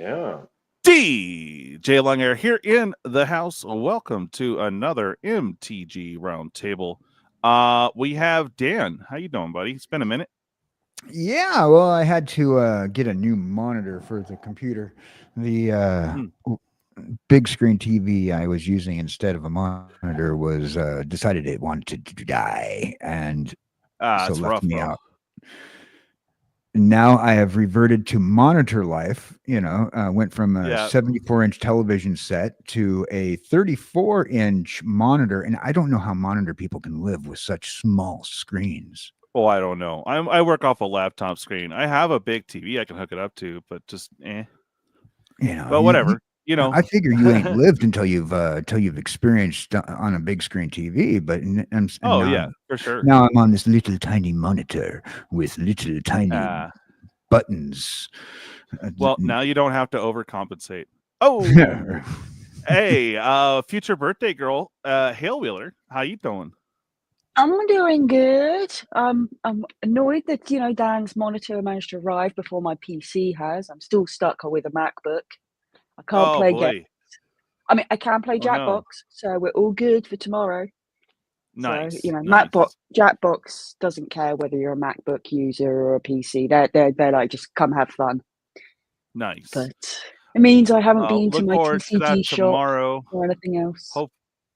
Yeah. DJ Longhair here in the house. Welcome to another MTG Roundtable. We have Dan. How you doing, buddy? It's been a minute. Yeah, well, I had to get a new monitor for the computer. The big screen TV I was using instead of a monitor was decided it wanted to die, and so it's left rough, me bro. out. Now I have reverted to monitor life. Went from a 74-inch television set to a 34-inch monitor, and I don't know how monitor people can live with such small screens. Oh, I don't know. I work off a laptop screen. I have a big TV I can hook it up to, but just But whatever. I figure you ain't lived until you've experienced on a big screen TV. But for sure. Now I'm on this little tiny monitor with little tiny buttons. Well, now you don't have to overcompensate. Oh, hey, future birthday girl, Hale Wheeler, how you doing? I'm doing good. I'm annoyed that Dan's monitor managed to arrive before my PC has. I'm still stuck with a MacBook. I can't play games. I mean, I can play Jackbox, so we're all good for tomorrow. Nice. So, Jackbox doesn't care whether you're a MacBook user or a PC. They're like, just come have fun. Nice. But it means I haven't been to my shop TCG tomorrow or anything else.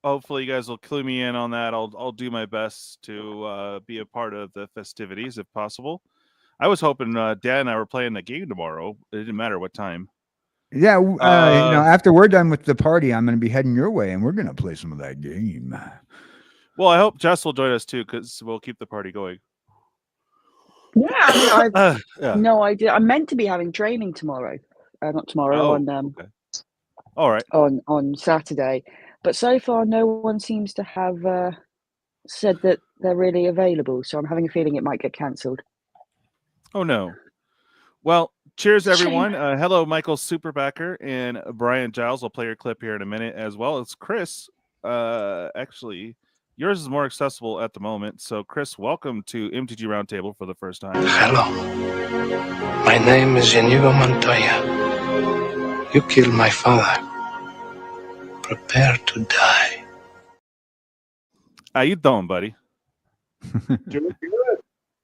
Hopefully you guys will clue me in on that. I'll do my best to be a part of the festivities if possible. I was hoping Dad and I were playing the game tomorrow. It didn't matter what time. Yeah, after we're done with the party, I'm going to be heading your way, and we're going to play some of that game. Well, I hope Jess will join us too, because we'll keep the party going. Yeah, I have no idea. I'm meant to be having training tomorrow. Not tomorrow, okay. All right. On Saturday. But so far, no one seems to have said that they're really available. So I'm having a feeling it might get cancelled. Oh, no. Well, cheers, everyone. Hello, Michael Superbacker and Brian Giles. I'll play your clip here in a minute, as well as Chris. Actually, yours is more accessible at the moment. So, Chris, welcome to MTG Roundtable for the first time. Hello. My name is Inigo Montoya. You killed my father. Prepare to die. How you doing, buddy? Doing good.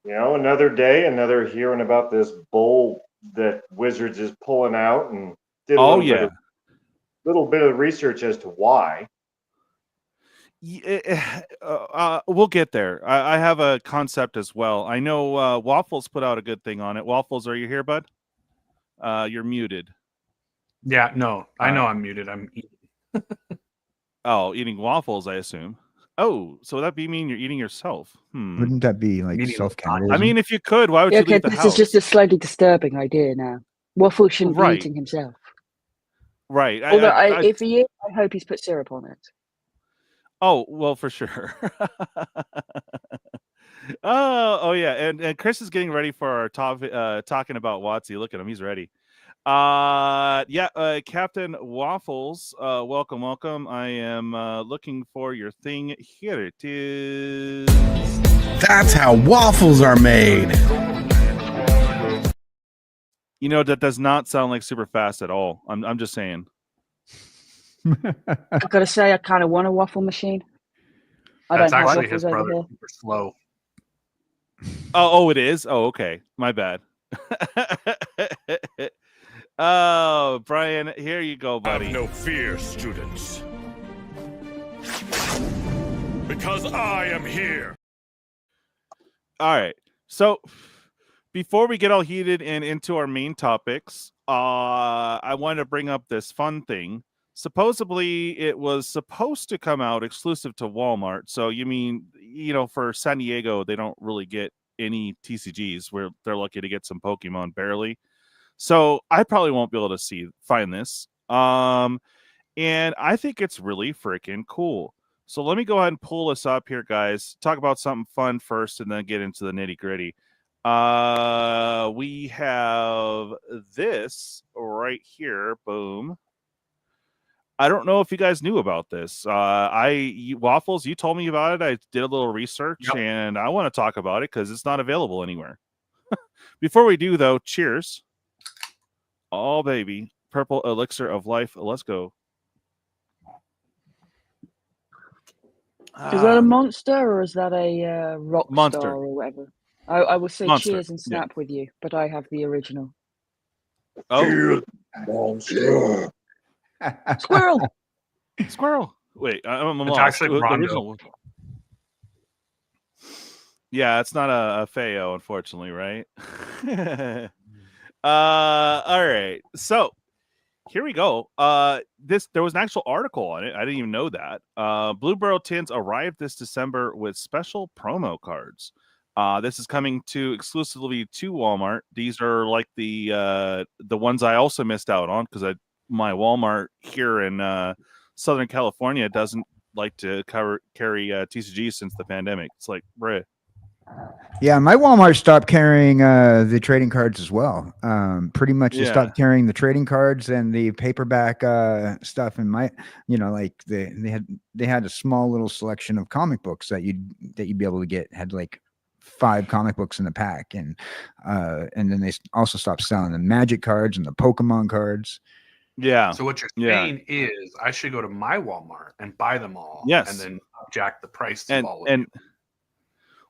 Another day, another hearing about this bull that Wizards is pulling out, and did a little bit of research as to why. We'll get there. I have a concept as well. I know Waffles put out a good thing on it. Waffles, are you here, bud? You're muted. Yeah, no, I know I'm muted. I'm eating. Eating waffles, I assume. Oh, so would that mean you're eating yourself? Wouldn't that be like self-cannibalism? I mean, if you could, why would you leave the house? This is just a slightly disturbing idea now. Waffles shouldn't be eating himself. Right. Although if he is, I hope he's put syrup on it. Oh, well, for sure. Oh yeah, and Chris is getting ready for our talking about WotC. Look at him, he's ready. Captain Waffles, welcome. I am looking for your thing. Here it is. That's how waffles are made. That does not sound like super fast at all. I'm just saying. I've got to say, I kind of want a waffle machine. That's actually his brother. Super slow. Oh, it is? Oh, okay. My bad. Oh, Brian, here you go, buddy. Have no fear, students. Because I am here. All right. So, before we get all heated and into our main topics, I want to bring up this fun thing. Supposedly, it was supposed to come out exclusive to Walmart. So, you mean, for San Diego, they don't really get any TCGs, where they're lucky to get some Pokemon, barely. So I probably won't be able to find this. And I think it's really freaking cool. So let me go ahead and pull this up here, guys. Talk about something fun first and then get into the nitty gritty. We have this right here. Boom. I don't know if you guys knew about this. Waffles, you told me about it. I did a little research, and I want to talk about it because it's not available anywhere. Before we do, though, cheers. Oh, baby. Purple Elixir of Life. Let's go. Is that a monster or is that a rock Monster. star or whatever? I will say Monster. cheers and snap with you, but I have the original. Oh, Monster. Squirrel. Squirrel. Wait, I'm It's lost. actually The Brondo. original one. Yeah, it's not a Feo, unfortunately, right? All right. So here we go. There was an actual article on it. I didn't even know that. Bluebarrel Tins arrived this December with special promo cards. This is coming exclusively to Walmart. These are like the ones I also missed out on because my Walmart here in Southern California doesn't like to carry TCG since the pandemic. It's like, bruh. Yeah, my Walmart stopped carrying the trading cards as well. Pretty much they stopped carrying the trading cards and the paperback stuff. And like they had a small little selection of comic books that you'd be able to get. Had like 5 comic books in the pack, and then they also stopped selling the Magic cards and the Pokemon cards. Yeah. So what you're saying is I should go to my Walmart and buy them all. Yes. And then jack the price to all of them.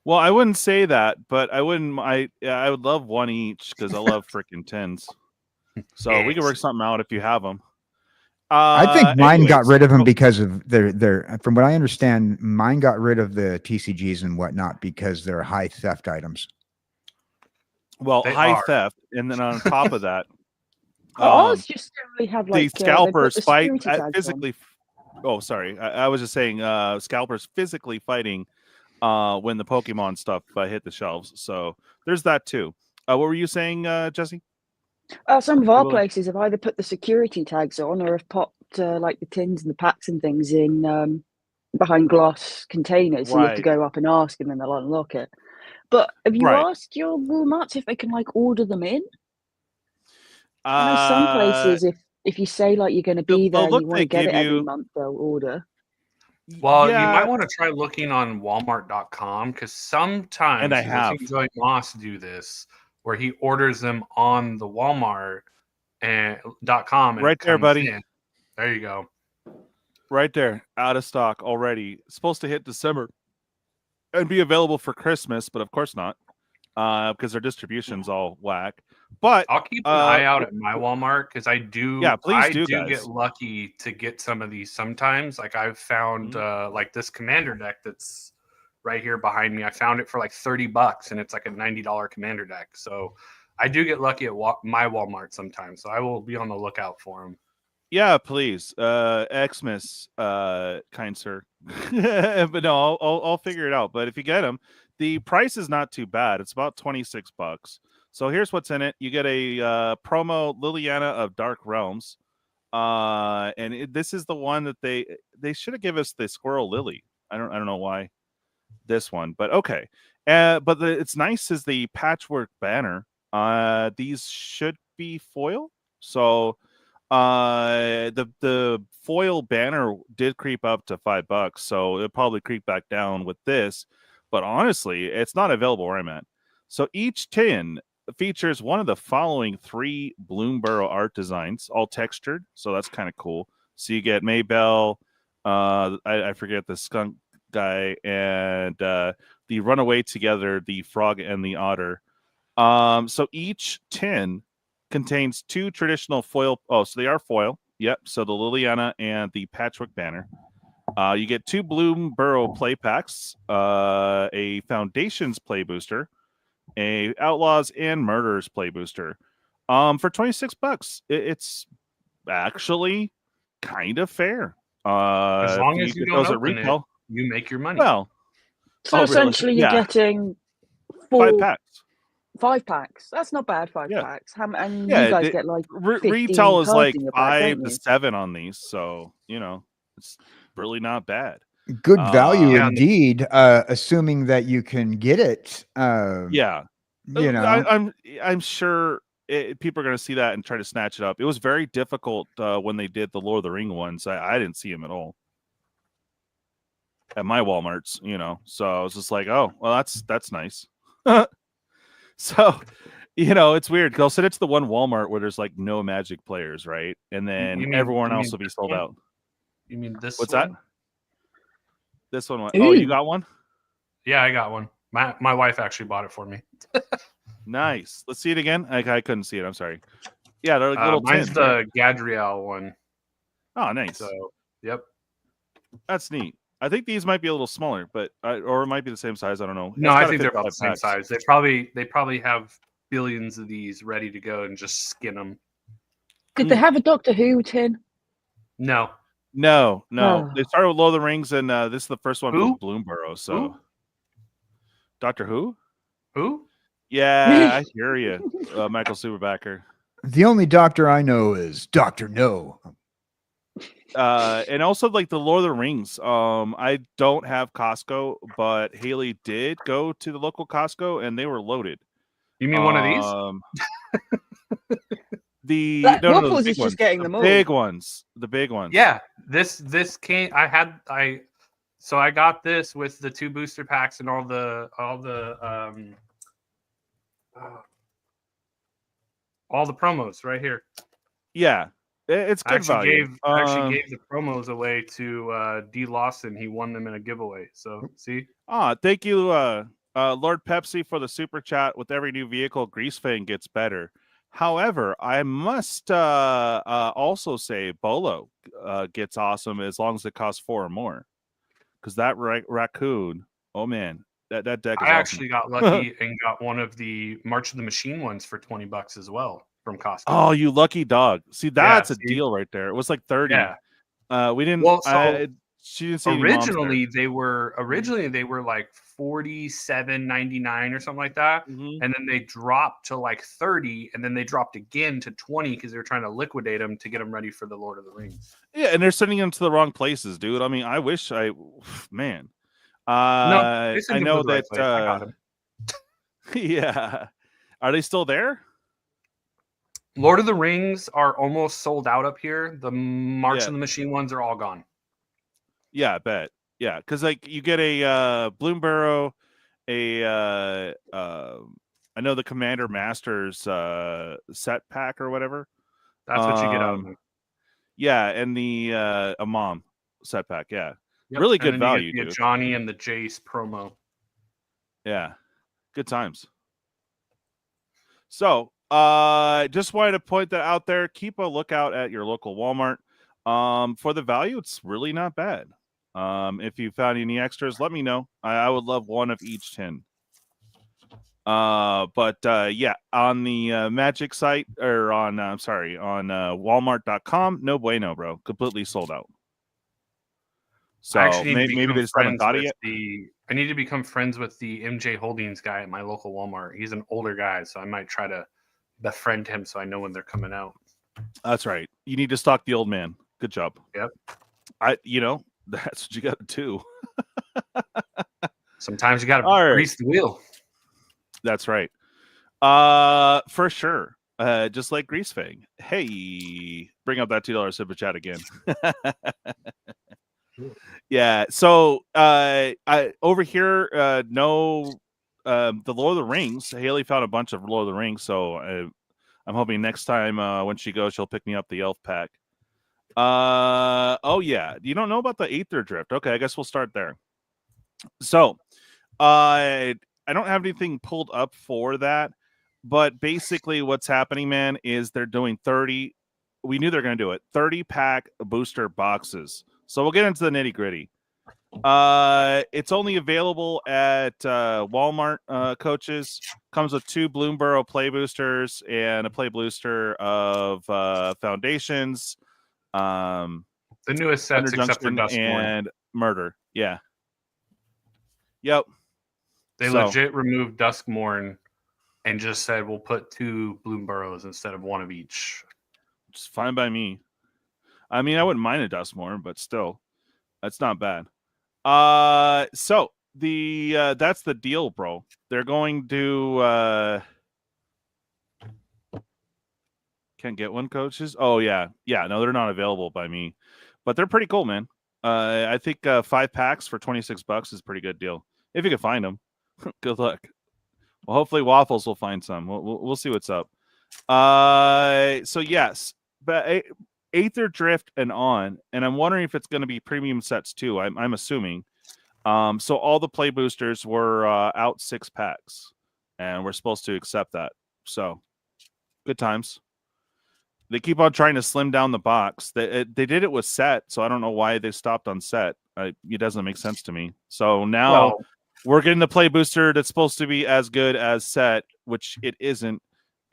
Well, I wouldn't say that, but I wouldn't. I would love one each because I love freaking tins. So we can work something out if you have them. I think mine got rid of them because of their. From what I understand, mine got rid of the TCGs and whatnot because they're high theft items. Well, high theft, and then on top of that, ours just generally have like the scalpers the fight physically. Oh, sorry. I was just saying, scalpers physically fighting when the Pokemon stuff hit the shelves. So there's that too. What were you saying, Jesse? Some of our places have either put the security tags on or have popped like the tins and the packs and things in behind glass containers. So you have to go up and ask and then they'll unlock it. But have you asked your Walmarts if they can like order them in? I know some places, if you say like you're going to be there and you want to get it every month, they'll order. Well, you might want to try looking on Walmart.com because sometimes and I have Joey Moss do this where he orders them on the Walmart and .com. And right there, buddy. In. There you go. Right there, out of stock already. It's supposed to hit December and be available for Christmas, but of course not, because their distribution's all whack. But I'll keep an eye out at my Walmart because I do. Yeah, please do get lucky to get some of these sometimes. Like I've found like this commander deck that's right here behind me. I found it for like $30 and it's like a $90 commander deck. So I do get lucky at my Walmart sometimes. So I will be on the lookout for them. Yeah, please, Xmas, kind sir. But no, I'll figure it out. But if you get them, the price is not too bad. It's about $26. So here's what's in it. You get a promo Liliana of Dark Realms, and this is the one that they should have given us the Squirrel Lily. I don't know why this one, but okay. But it's nice is the patchwork banner. These should be foil. So the foil banner did creep up to $5, so it'll probably creep back down with this. But honestly, it's not available where I'm at. So each tin features one of the following 3 Bloomburrow art designs, all textured. So that's kind of cool. So you get Maybell, I forget the skunk guy, and the Runaway Together, the frog and the otter. So each tin contains 2 traditional foil. Oh, so they are foil. Yep. So the Liliana and the Patchwork banner. You get 2 Bloomburrow play packs, a Foundations play booster, a Outlaws and Murderers play booster. For $26, it's actually kind of fair. As long as you don't open retail, it, you make your money. Well, so essentially you're getting 5 packs. 5 packs. That's not bad. 5 packs. And you guys get like retail is like 5 to 7 on these, so it's really not bad. Good value indeed, assuming that you can get it. I'm sure people are going to see that and try to snatch it up. It was very difficult when they did the Lord of the Ring ones. I didn't see them at all at my Walmarts, so I was just like, oh, well, that's nice. So it's weird. They'll send it to the one Walmart where there's like no Magic players, right? And then everyone else will be sold out. You mean this? What's one? that? This one. Ooh. Oh, you got one? Yeah, I got one. My wife actually bought it for me. Nice. Let's see it again. I couldn't see it. I'm sorry. Yeah, they're like little mine's tins, the right? Gadriel one. Oh, nice. So, yep. That's neat. I think these might be a little smaller, but or it might be the same size. I don't know. No, I think they're about the same size. They probably have billions of these ready to go and just skin them. Did they have a Doctor Who tin? No. No. Oh. They started with Lord of the Rings, and this is the first one Who? for Bloomborough. So, Who? Doctor Who? Who? Yeah, I hear you, Michael Superbacker. The only doctor I know is Dr. No. And also like the Lord of the Rings. I don't have Costco, but Haley did go to the local Costco, and they were loaded. You mean one of these? The Waffles the is big just getting the them all. big ones. The big ones. Yeah, this came. So I got this with the 2 booster packs and all the promos right here. Yeah, it's good value. I actually gave the promos away to D Lawson. He won them in a giveaway. So see. Thank you, Lord Pepsi, for the super chat. With every new vehicle, Greasefang gets better. However, I must also say Bolo gets awesome as long as it costs 4 or more. Because that raccoon, oh man, that deck is awesome. Actually got lucky and got one of the March of the Machine ones for $20 as well from Costco. Oh, you lucky dog! See, that's a deal right there. It was like 30. Yeah. We didn't. Well, so she didn't see originally they were like $47.99 or something like that, and then they dropped to like 30, and then they dropped again to 20 because they were trying to liquidate them to get them ready for the Lord of the Rings. Yeah, and they're sending them to the wrong places, dude. I mean, I wish man. No, I know that. I got them. Yeah, are they still there? Lord of the Rings are almost sold out up here. The March of the Machine ones are all gone. Yeah, I bet. Yeah, because like you get a Bloomborough, I know the Commander Masters set pack or whatever. That's what you get out of them. Yeah, and the a mom set pack. Yeah, Yep. Really and good then value, you get the dude. Johnny and the Jace promo. Yeah, good times. So, just wanted to point that out there. Keep a lookout at your local Walmart. For the value, it's really not bad. If you found any extras, let me know. I would love one of each 10. But yeah, on the Magic site or on on Walmart.com, no bueno, bro. Completely sold out. So maybe they just haven't got it yet. I need to become friends with the MJ Holdings guy at my local Walmart. He's an older guy, so I might try to befriend him so I know when they're coming out. That's right. You need to stalk the old man. Good job. Yep. That's what you got to do. Sometimes you got to grease the wheel. That's right. For sure. Just like Greasefang. Hey, bring up that $2 super chat again. Yeah. So I over here, the Lord of the Rings. Haley found a bunch of Lord of the Rings, so I'm hoping next time when she goes, she'll pick me up the elf pack. Oh yeah, you don't know about the Aetherdrift? Okay, I guess we'll start there. So, I don't have anything pulled up for that, but basically what's happening, man, is they're doing 30. We knew they're going to do it. 30-pack booster boxes. So we'll get into the nitty-gritty. It's only available at Walmart, coaches. Comes with 2 Bloomborough play boosters and a play booster of foundations. The newest sets except for Duskmourn and Murder. Yeah. Yep. They legit removed Duskmourn and just said we'll put 2 Bloomburrows instead of 1 of each. It's fine by me. I mean, I wouldn't mind a Duskmourn, but still, that's not bad. So the that's the deal, bro. They're going to can't get one, coaches. Oh yeah. No, they're not available by me, but they're pretty cool, man. I think 5 packs for $26 is a pretty good deal if you can find them. Good luck. Well, hopefully Waffles will find some. We'll see what's up. So yes, but Aetherdrift and on, and I'm wondering if it's going to be premium sets too. I'm assuming. So all the play boosters were out 6 packs, and we're supposed to accept that. So good times. They keep on trying to slim down the box. They did it with set, so I don't know why they stopped on set. It doesn't make sense to me. So now we're getting the play booster that's supposed to be as good as set, which it isn't,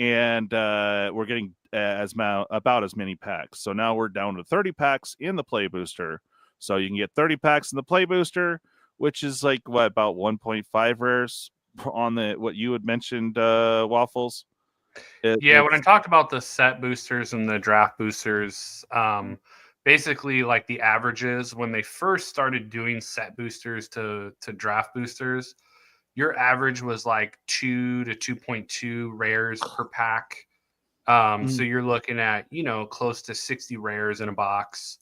and we're getting about as many packs. So now we're down to 30 packs in the play booster. So you can get 30 packs in the play booster, which is like about 1.5 rares on the what you had mentioned, Waffles. When I talked about the set boosters and the draft boosters, basically like the averages when they first started doing set boosters to draft boosters, your average was like 2 to 2.2 rares per pack. So you're looking at, close to 60 rares in a box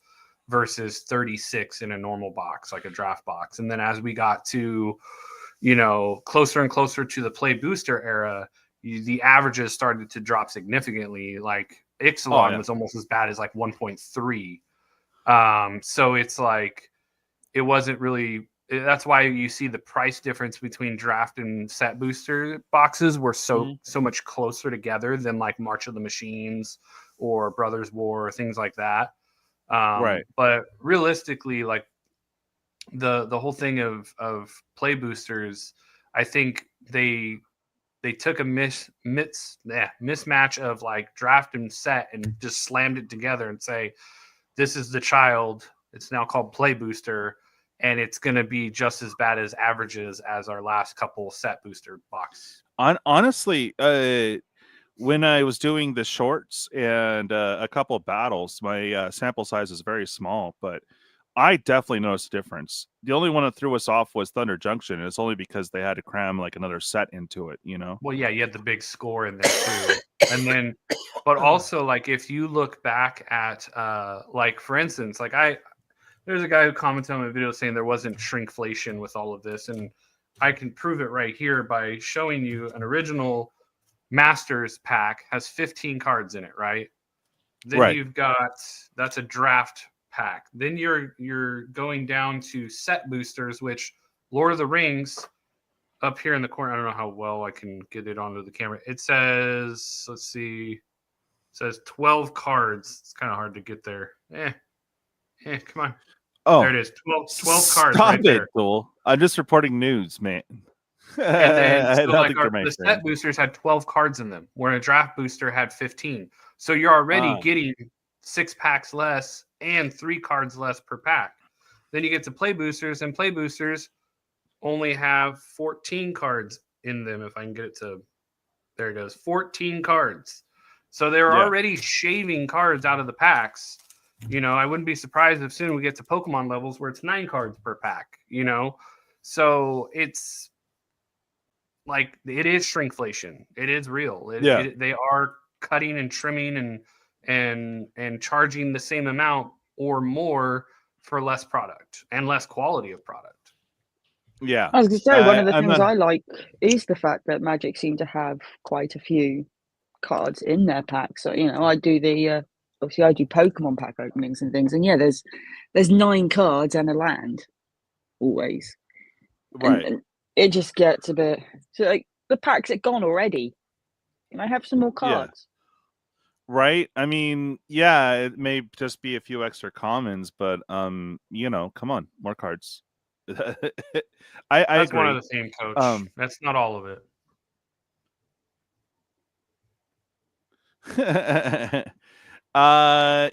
versus 36 in a normal box, like a draft box. And then as we got to, closer and closer to the play booster era, the averages started to drop significantly. Like Ixalan was almost as bad as like 1.3. So it's like, it wasn't really, that's why you see the price difference between draft and set booster boxes were so much closer together than like March of the Machines or Brothers War or things like that. Right. But realistically, like the whole thing of play boosters, I think they took a mismatch of like draft and set and just slammed it together and say, this is the child. It's now called play booster, and it's going to be just as bad as averages as our last couple set booster box. Honestly, when I was doing the shorts and a couple of battles, my sample size is very small, but I definitely noticed a difference. The only one that threw us off was Thunder Junction, and it's only because they had to cram like another set into it, Well, yeah, you had the big score in there too. And then, but also like if you look back at like for instance, like there's a guy who commented on my video saying there wasn't shrinkflation with all of this, and I can prove it right here by showing you an original Masters pack has 15 cards in it, right? Then you've got, that's a draft pack. Then you're going down to set boosters, which Lord of the Rings up here in the corner, I don't know how well I can get it onto the camera. It says, let's see, it says 12 cards. It's kind of hard to get there. Come on. Oh, there it is. 12 cards Stop right there. Tool. I'm just reporting news, man. And then so like the set boosters had 12 cards in them, where a draft booster had 15. So you're already getting 6 packs less and 3 cards less per pack. Then you get to play boosters, and play boosters only have 14 cards in them. If I can get it to, there it goes, 14 cards. So they're already shaving cards out of the packs. I wouldn't be surprised if soon we get to Pokemon levels where it's 9 cards per pack, So it's like, it is shrinkflation. It is real. They are cutting and trimming and charging the same amount or more for less product and less quality of product. Yeah. I was going to say, one of the things I like is the fact that Magic seem to have quite a few cards in their packs. So, I do obviously I do Pokemon pack openings and things. And there's 9 cards and a land always. Right. And it just gets a bit, so like the packs are gone already. Can I have some more cards? Right. I mean, it may just be a few extra commons, but come on, more cards. I That's agree. one of the theme, Coach. That's not all of it. Well,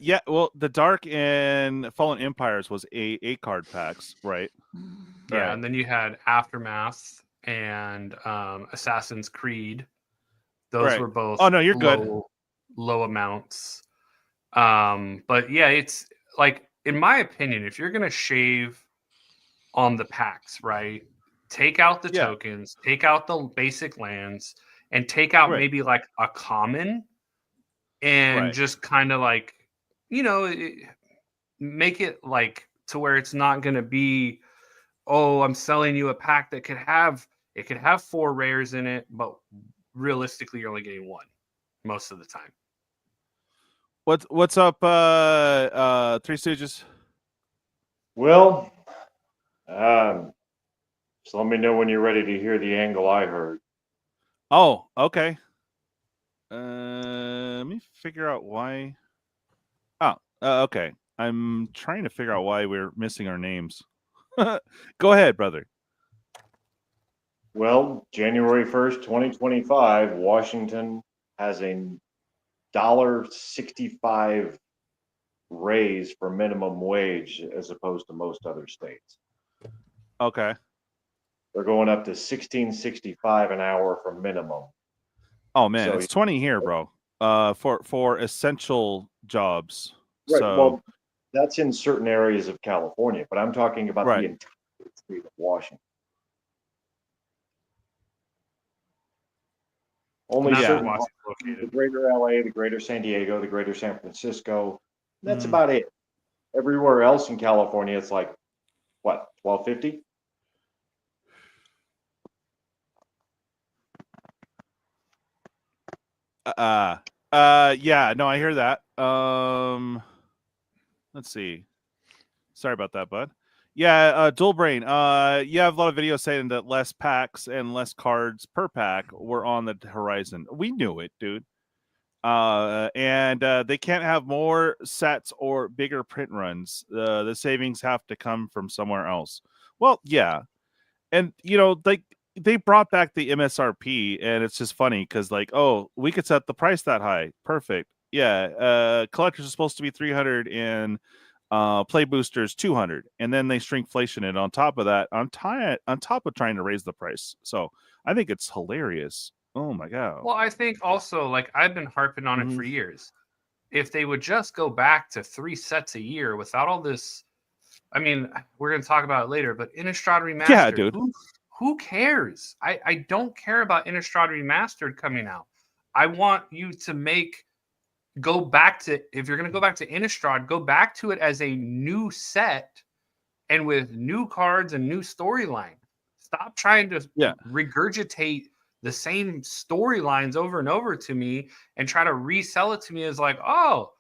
the Dark and Fallen Empires was 8 card packs, right? Yeah, and then you had Aftermath and Assassin's Creed. Those were both you're good. Low amounts. But it's like, in my opinion, if you're gonna shave on the packs, right? Take out the tokens, take out the basic lands, and take out maybe like a common, and just kind of like, make it like to where it's not going to be, I'm selling you a pack that could have It could have 4 rares in it, but realistically, you're only getting 1 most of the time. What's up, Three Stooges? Well, just let me know when you're ready to hear the angle I heard. Oh, okay. Let me figure out why. Oh, okay. I'm trying to figure out why we're missing our names. Go ahead, brother. Well, January 1st, 2025, Washington has a $1.65 raise for minimum wage as opposed to most other states. Okay. They're going up to $16.65 an hour for minimum. Oh man, So, it's 20 here, bro. For essential jobs. right, So well, that's in certain areas of California, but I'm talking about Right. the entire state of Washington. Only Not certain where the Washington's located. greater LA, the greater San Diego, the greater San Francisco. That's Mm. about it. Everywhere else in California, it's like, what, $12.50? Yeah, no, I hear that. Let's see. Sorry about that, bud. Yeah, Dual Brain. You have a lot of videos saying that less packs and less cards per pack were on the horizon. We knew it, dude. And they can't have more sets or bigger print runs. The savings have to come from somewhere else. Well, yeah. And you know, like they brought back the MSRP, and it's just funny because like, oh, we could set the price that high. Perfect. Yeah. Collectors are supposed to be 300 and Playboosters 200, and then they shrinkflation it on top of that, on top of trying to raise the price. So I think it's hilarious. Oh my god. Well, I think also, like, I've been harping on it for years. If they would just go back to 3 sets a year without all this, I mean, we're going to talk about it later, but Innistrad Remastered, Yeah, dude. Who cares? I don't care about Innistrad Remastered coming out. I want you to go back to, if you're going to go back to Innistrad, go back to it as a new set and with new cards and new storyline. Stop trying to regurgitate the same storylines over and over to me and try to resell it to me as like, oh,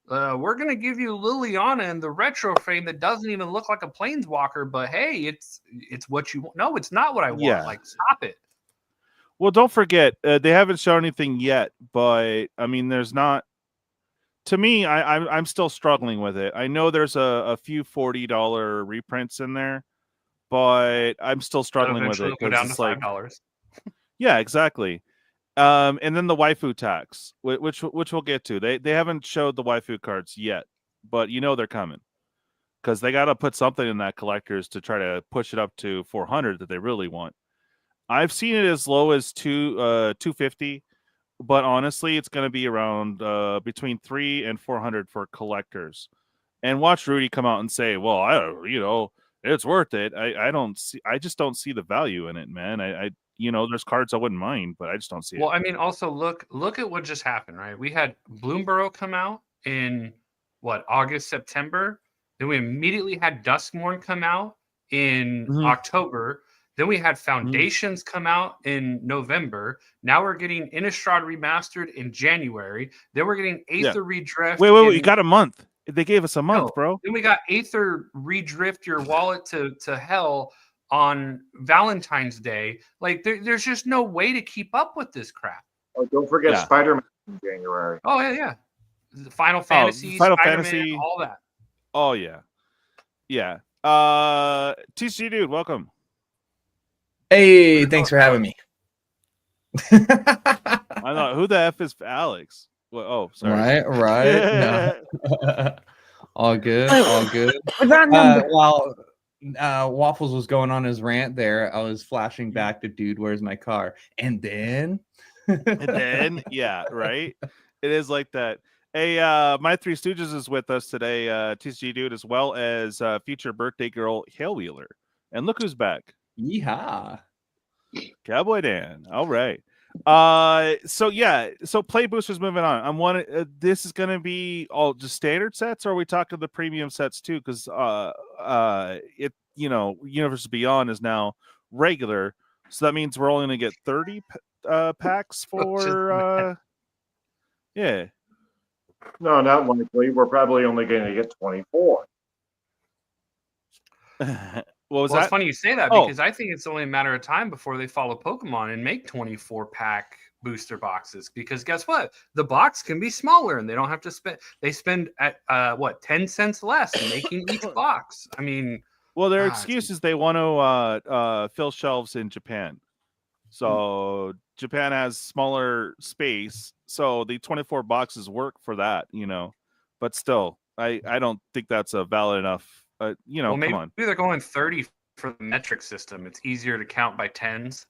we're going to give you Liliana in the retro frame that doesn't even look like a planeswalker, but hey, it's what you want. No, it's not what I want. Yeah. Like, stop it. Well, don't forget, they haven't shown anything yet, but I mean, there's not. To me, I'm still struggling with it. I know there's a few $40 reprints in there, but I'm still struggling with it Go down because to it's like, $5. yeah, exactly. And then the waifu tax, which we'll get to. They haven't showed the waifu cards yet, but you know they're coming because they got to put something in that collectors to try to push it up to 400 that they really want. I've seen it as low as 250, but honestly, it's going to be around between 300 and 400 for collectors. And watch Rudy come out and say, "Well, it's worth it." I just don't see the value in it, man. I there's cards I wouldn't mind, but I just don't see it. Well, I mean, also look at what just happened, right? We had Bloomborough come out in August, September. Then we immediately had Duskmourn come out in October. Then we had Foundations come out in November. Now we're getting Innistrad Remastered in January. Then we're getting Aether Redrift. Wait, you got a month. They gave us a month, bro. Then we got Aether Redrift Your Wallet to Hell on Valentine's Day. Like, there's just no way to keep up with this crap. Oh, don't forget Spider-Man in January. Oh, yeah. The Final Fantasy, Spider-Man, all that. Oh, yeah. Yeah. TCGDude, welcome. Hey, thanks for having me. I know. Who the F is Alex? Well, oh, sorry. Right. No. All good. While Waffles was going on his rant there, I was flashing back to Dude, Where's My Car? And then yeah, right. It is like that. Hey, my Three Stooges is with us today, TCGDude, as well as future birthday girl Hail Wheeler. And look who's back. Yeehaw. Cowboy Dan. All right. So Playboosters moving on. This is gonna be all just standard sets, or are we talking the premium sets too? Because Universe Beyond is now regular, So that means we're only going to get 30 packs for. Yeah. No, not likely. We're probably only going to get 24. Well, it's funny you say that because I think it's only a matter of time before they follow Pokemon and make 24-pack booster boxes. Because guess what? The box can be smaller and they don't have to spend. They spend at 10 cents less making each box. I mean, well, their excuse is they want to fill shelves in Japan. So Japan has smaller space, so the 24 boxes work for that, But still, I don't think that's a valid enough. Maybe come on. They're going 30 for the metric system. It's easier to count by tens.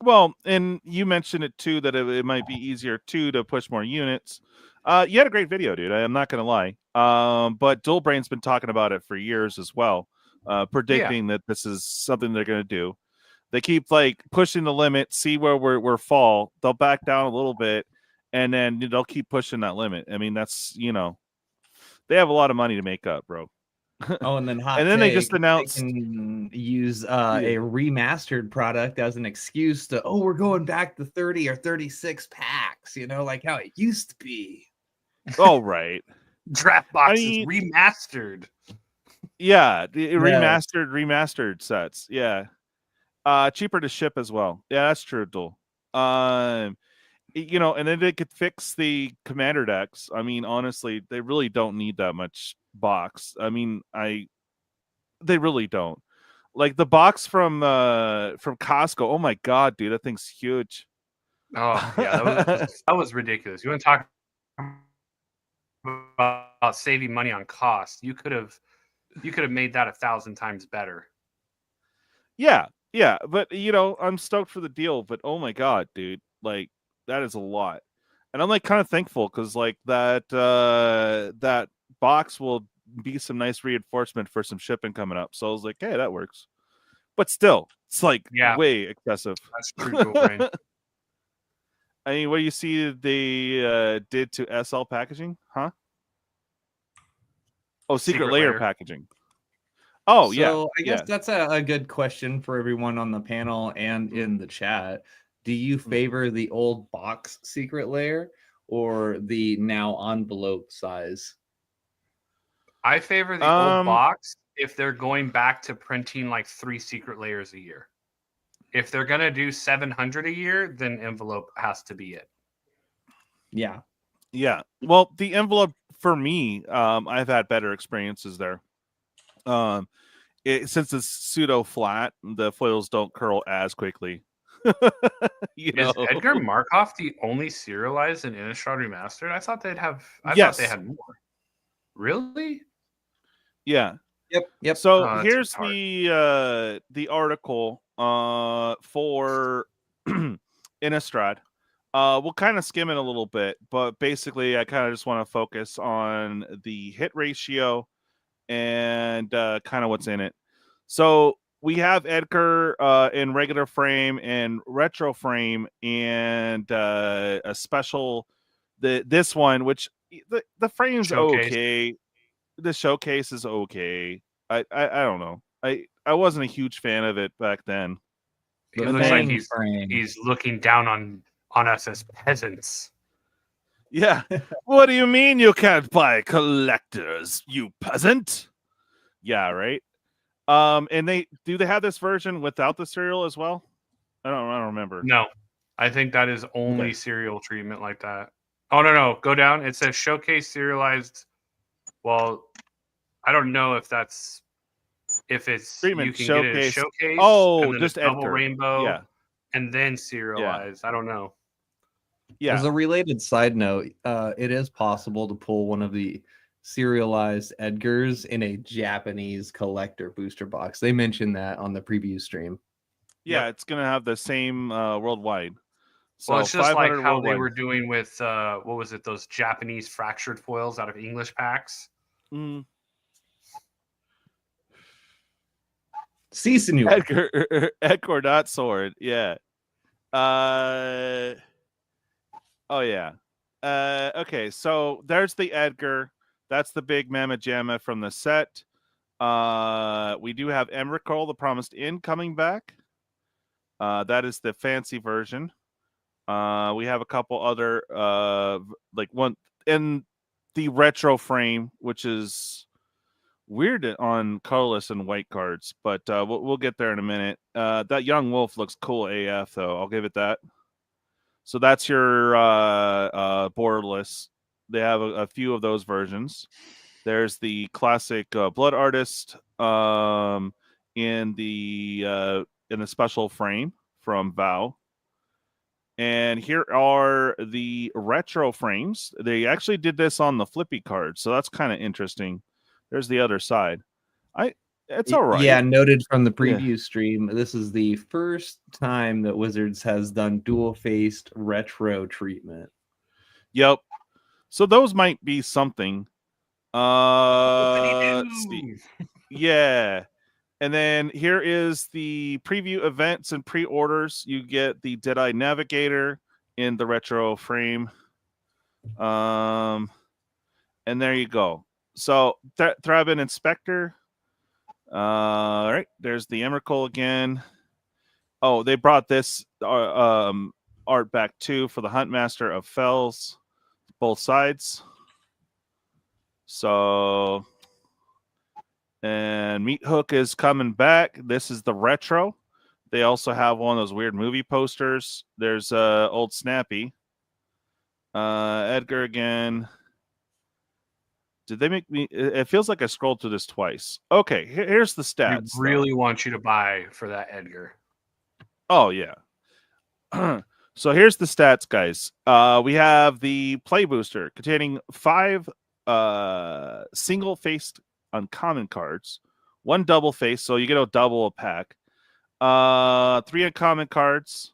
Well, and you mentioned it too that it might be easier too to push more units. You had a great video, dude. I'm not gonna lie. But Dual Brain's been talking about it for years as well, predicting that this is something they're gonna do. They keep pushing the limit, see where we're fall. They'll back down a little bit, and then they'll keep pushing that limit. I mean, that's they have a lot of money to make up, bro. Oh, and then they just announced they can use a remastered product as an excuse to we're going back to 30 or 36 packs, like how it used to be. Oh, right. Draft boxes remastered. Yeah, remastered sets. Yeah. Cheaper to ship as well. Yeah, that's true, Duel. And then they could fix the commander decks. I mean, honestly, they really don't need that much box. I mean, they really don't. Like the box from Costco. Oh my god, dude, that thing's huge. Oh yeah, that was ridiculous. You want to talk about saving money on cost? You could have made that 1,000 times better. Yeah, but I'm stoked for the deal. But oh my god, dude, that is a lot, and I'm kind of thankful because that box will be some nice reinforcement for some shipping coming up. So I was like, hey, that works. But still, it's way excessive. That's true, Brain. I mean, what do you see they did to SL packaging, huh? Oh, secret layer packaging. Oh, yeah. So I guess that's a good question for everyone on the panel and in the chat. Do you favor the old box secret layer or the now envelope size? I favor the old box if they're going back to printing 3 secret layers a year. If they're going to do 700 a year, then envelope has to be it. Yeah. Yeah. Well, the envelope for me, I've had better experiences there. Since it's pseudo flat, the foils don't curl as quickly. Is Edgar Markov the only serialized in Innistrad Remastered? I thought they had more. Really? Yeah. Yep. So here's the article for Innistrad. We'll kind of skim it a little bit, but basically I kind of just want to focus on the hit ratio and kind of what's in it. So we have Edgar in regular frame and retro frame and a special this one, which the frame's okay. The showcase is okay. I don't know. I wasn't a huge fan of it back then. It looks like he's looking down on us as peasants. Yeah. What do you mean you can't buy collectors, you peasant? Yeah, right. And they have this version without the cereal as well? I don't remember. No. I think that is only cereal treatment like that. Oh no. Go down. It says showcase serialized. Well, I don't know if it's treatment, you can showcase. Get a showcase. Oh, and then just a double Edgar. rainbow, and then serialized. Yeah. I don't know. Yeah. As a related side note, it is possible to pull one of the serialized Edgars in a Japanese collector booster box. They mentioned that on the preview stream. Yeah, It's gonna have the same worldwide. So well, it's just like how they were doing with what was it? Those Japanese fractured foils out of English packs. Mm. Si, senor. Edgar dot sword. Yeah. Oh yeah. Okay, so there's the Edgar. That's the big Mamma Jamma from the set. We do have Emrakul, the Promised End, coming back. That is the fancy version. We have a couple other like one in the retro frame, which is weird on colorless and white cards, but we'll get there in a minute. That young wolf looks cool AF, though. I'll give it that. So that's your borderless. They have a few of those versions. There's the classic Blood Artist in the special frame from VOW. And here are the retro frames. They actually did this on the flippy card, so that's kind of interesting. There's the other side. It's all right. Yeah, noted from the preview stream, this is the first time that Wizards has done dual-faced retro treatment. Yep. So those might be something. Let's see. Yeah. And then here is the preview events and pre-orders. You get the Deadeye Navigator in the retro frame. And there you go. So Thrabin Inspector. All right, there's the Emrakul again. Oh, they brought this art back too for the Huntmaster of Fells, both sides. So, and Meat Hook is coming back. This is the retro. They also have one of those weird movie posters. There's Old Snappy. Edgar again. Did they make me? It feels like I scrolled through this twice. Okay, here's the stats. We really want you to buy for that Edgar. Oh, yeah. So here's the stats, guys. We have the Play Booster containing 5 single-faced uncommon cards, 1 double-face, so you get a double a pack, 3 uncommon cards.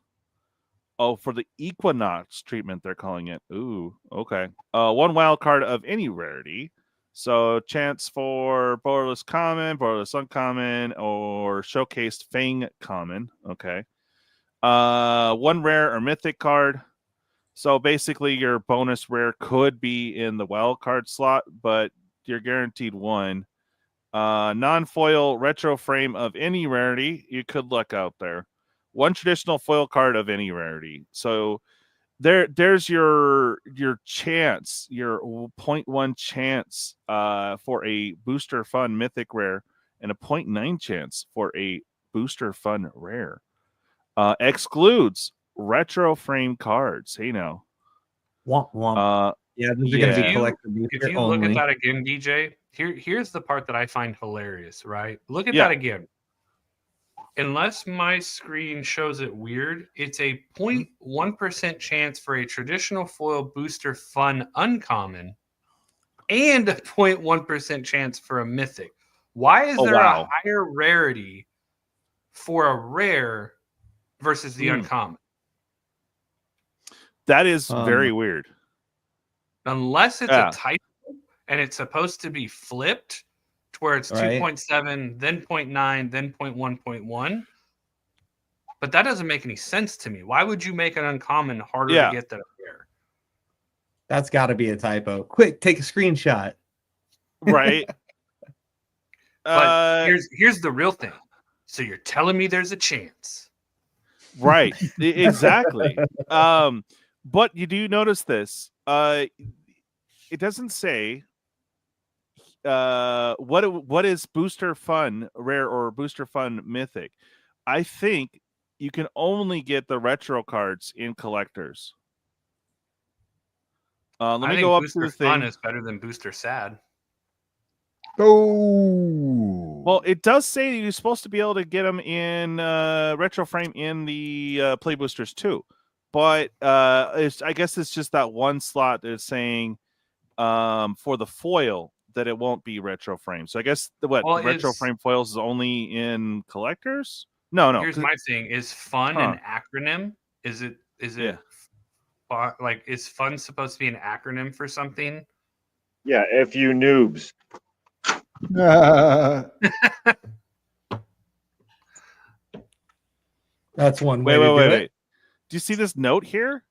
Oh, for the Equinox treatment, they're calling it. Ooh, okay. 1 wild card of any rarity. So chance for borderless common, borderless uncommon, or showcased Fang common. Okay. 1 rare or mythic card. So basically your bonus rare could be in the wild card slot, but you're guaranteed 1. Non-foil retro frame of any rarity. You could look out there. 1 traditional foil card of any rarity. So there's your chance, your 0.1 chance for a booster fun mythic rare, and a 0.9 chance for a booster fun rare. Excludes retro frame cards. Hey now. Womp womp. Yeah, these are going to be collector booster If you only. look at that again, DJ, here's the part that I find hilarious, right? Look at that again. Unless my screen shows it weird, it's a 0.1% chance for a traditional foil booster fun uncommon and a 0.1% chance for a mythic. Why is there a higher rarity for a rare versus the uncommon? That is very weird. Unless it's a typo and it's supposed to be flipped, where it's 2.7, then 0.9, then 0.1.1. But that doesn't make any sense to me. Why would you make an uncommon harder to get than a rare? That's got to be a typo. Quick, take a screenshot. Right. But here's the real thing. So you're telling me there's a chance. Right. Exactly. But you do notice this. It doesn't say what is booster fun rare or booster fun mythic. I think you can only get the retro cards in collectors. Let me go up to the thing. Fun is better than booster sad. Oh, well, it does say you're supposed to be able to get them in retro frame in the Play Boosters too, but I guess it's just that one slot that is saying for the foil that it won't be retro frame. So I guess retro frame foils is only in collectors? No. Here's my thing: is fun an acronym? Is it? Like, is fun supposed to be an acronym for something? Yeah, if you noobs. That's one way. Wait. Do you see this note here?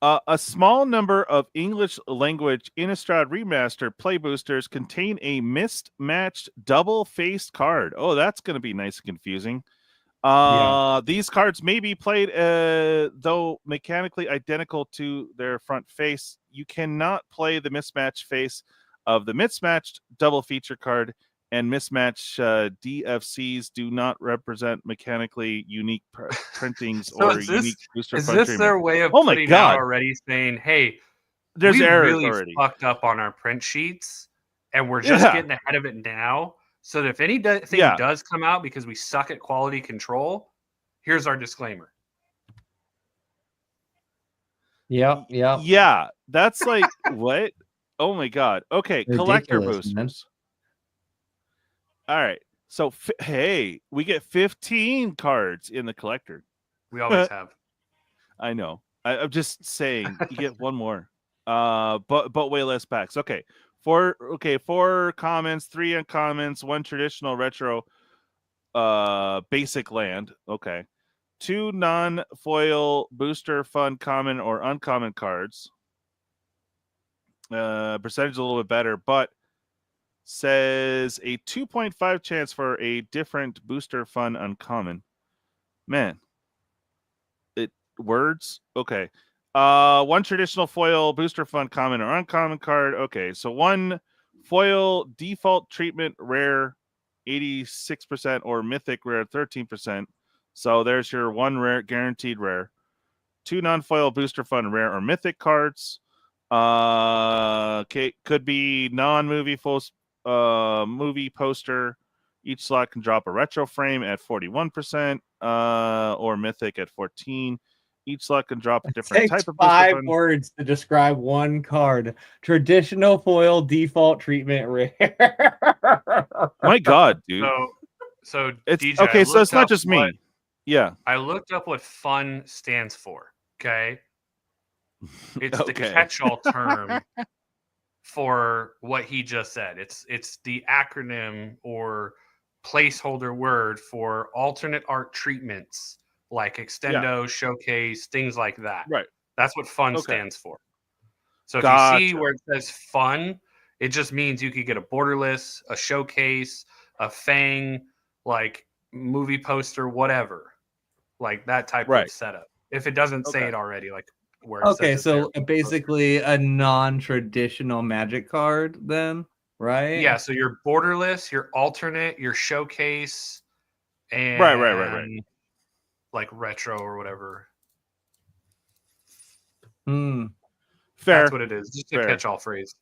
A small number of English language Innistrad Remastered Play Boosters contain a mismatched double-faced card. Oh, that's going to be nice and confusing. These cards may be played though mechanically identical to their front face. You cannot play the mismatched face of the mismatched double feature card, and mismatched DFCs do not represent mechanically unique printings or unique booster is fund this treatment. their way of Oh my putting out God. already saying, hey, there's we errors really already. fucked up on our print sheets, and we're just getting ahead of it now, so that if anything does come out because we suck at quality control, here's our disclaimer. Yep. Yeah, that's like what? Oh my God. Okay, collector Ridiculous, boosters. man. All right. So hey, we get 15 cards in the collector. We always have. I know. I'm just saying you get one more. But way less packs. Okay. Four commons, 3 uncommons, 1 traditional retro basic land. Okay. 2 non-foil booster fun common or uncommon cards. Percentage a little bit better, but says a 2.5 chance for a different booster fun uncommon. Man. Words? Okay. 1 traditional foil booster fun common or uncommon card. Okay, so 1 foil default treatment rare 86% or mythic rare 13%. So there's your 1 rare guaranteed rare. 2 non-foil booster fun rare or mythic cards. Okay, could be non-movie movie poster. Each slot can drop a retro frame at 41%, or mythic at 14%. Each slot can drop a different type of booster 5 fun. words to describe one card. Traditional foil default treatment rare. My God, dude. So it's DJ, okay. So it's not just me. Yeah. I looked up what fun stands for. Okay. It's the Okay. catch-all term for what he just said. It's the acronym or placeholder word for alternate art treatments like extendo, showcase, things like that. Right. That's what fun Okay. stands for. So if Gotcha. you see where it says fun, it just means you could get a borderless, a showcase, a fang, like movie poster, whatever, like that type of setup. If it doesn't say it already, like where it says so basically a non-traditional Magic card, then, right? Yeah. So your borderless, your alternate, your showcase, and right. Like retro or whatever. Fair. That's what it is. Just a catch-all phrase.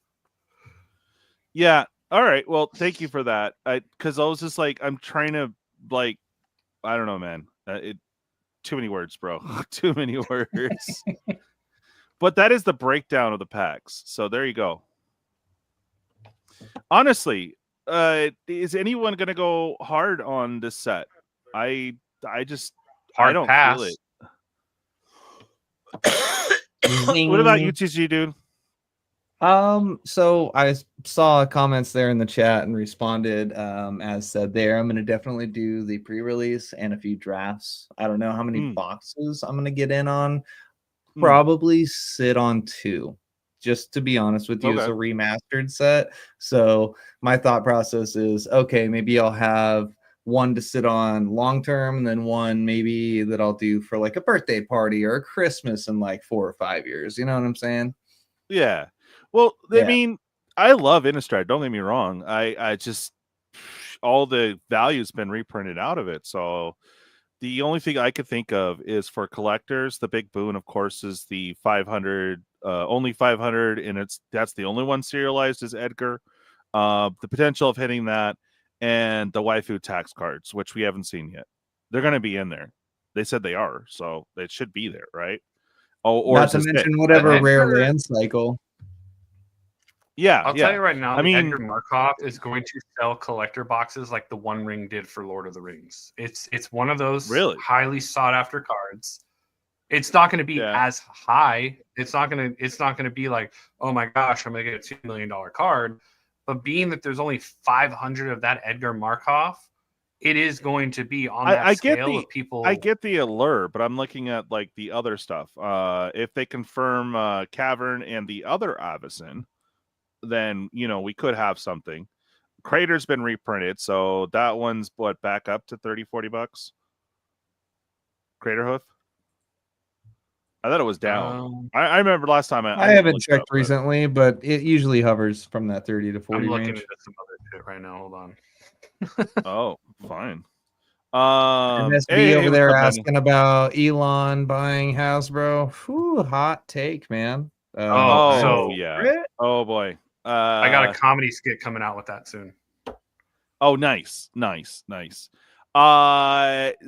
Yeah. All right. Well, thank you for that. Because I was just like, I'm trying to like, I don't know, man. Too many words, bro. Too many words. But that is the breakdown of the packs. So there you go. Honestly, is anyone gonna go hard on this set? I don't feel it. What about UTG, dude? So I saw comments there in the chat and responded as said there. I'm going to definitely do the pre-release and a few drafts. I don't know how many boxes I'm going to get in on. Probably sit on 2, just to be honest with you. It's a remastered set. So my thought process is, okay, maybe I'll have 1 to sit on long term, and then 1 maybe that I'll do for like a birthday party or a Christmas in like 4 or 5 years. You know what I'm saying? Yeah. Well, I mean, I love Innistrad. Don't get me wrong. I just all the value's been reprinted out of it. So the only thing I could think of is for collectors, the big boon, of course, is the 500, only 500, and that's the only one serialized is Edgar. The potential of hitting that, and the waifu tax cards, which we haven't seen yet. They're going to be in there. They said they are, so it should be there, right? Oh, or not to mention whatever rare land cycle. Yeah, I'll tell you right now, Edgar Markov is going to sell collector boxes like the One Ring did for Lord of the Rings. It's one of those highly sought after cards. It's not going to be as high. It's not going to be like, oh my gosh, I'm going to get a $2 million card. But being that there's only 500 of that Edgar Markov, it is going to be on that scale of people. I get the allure, but I'm looking at like the other stuff. If they confirm Cavern and the other Avacyn, then we could have something. Crater's been reprinted, so that one's back up to $30-$40. Craterhoof? I thought it was down. I remember last time I haven't checked recently, but it usually hovers from that 30 to 40 I'm looking range. into some other shit right now. Hold on. Oh, fine. MSB over there asking about Elon buying Hasbro. Whew, hot take, man. Yeah. Oh boy. I got a comedy skit coming out with that soon. Oh, nice.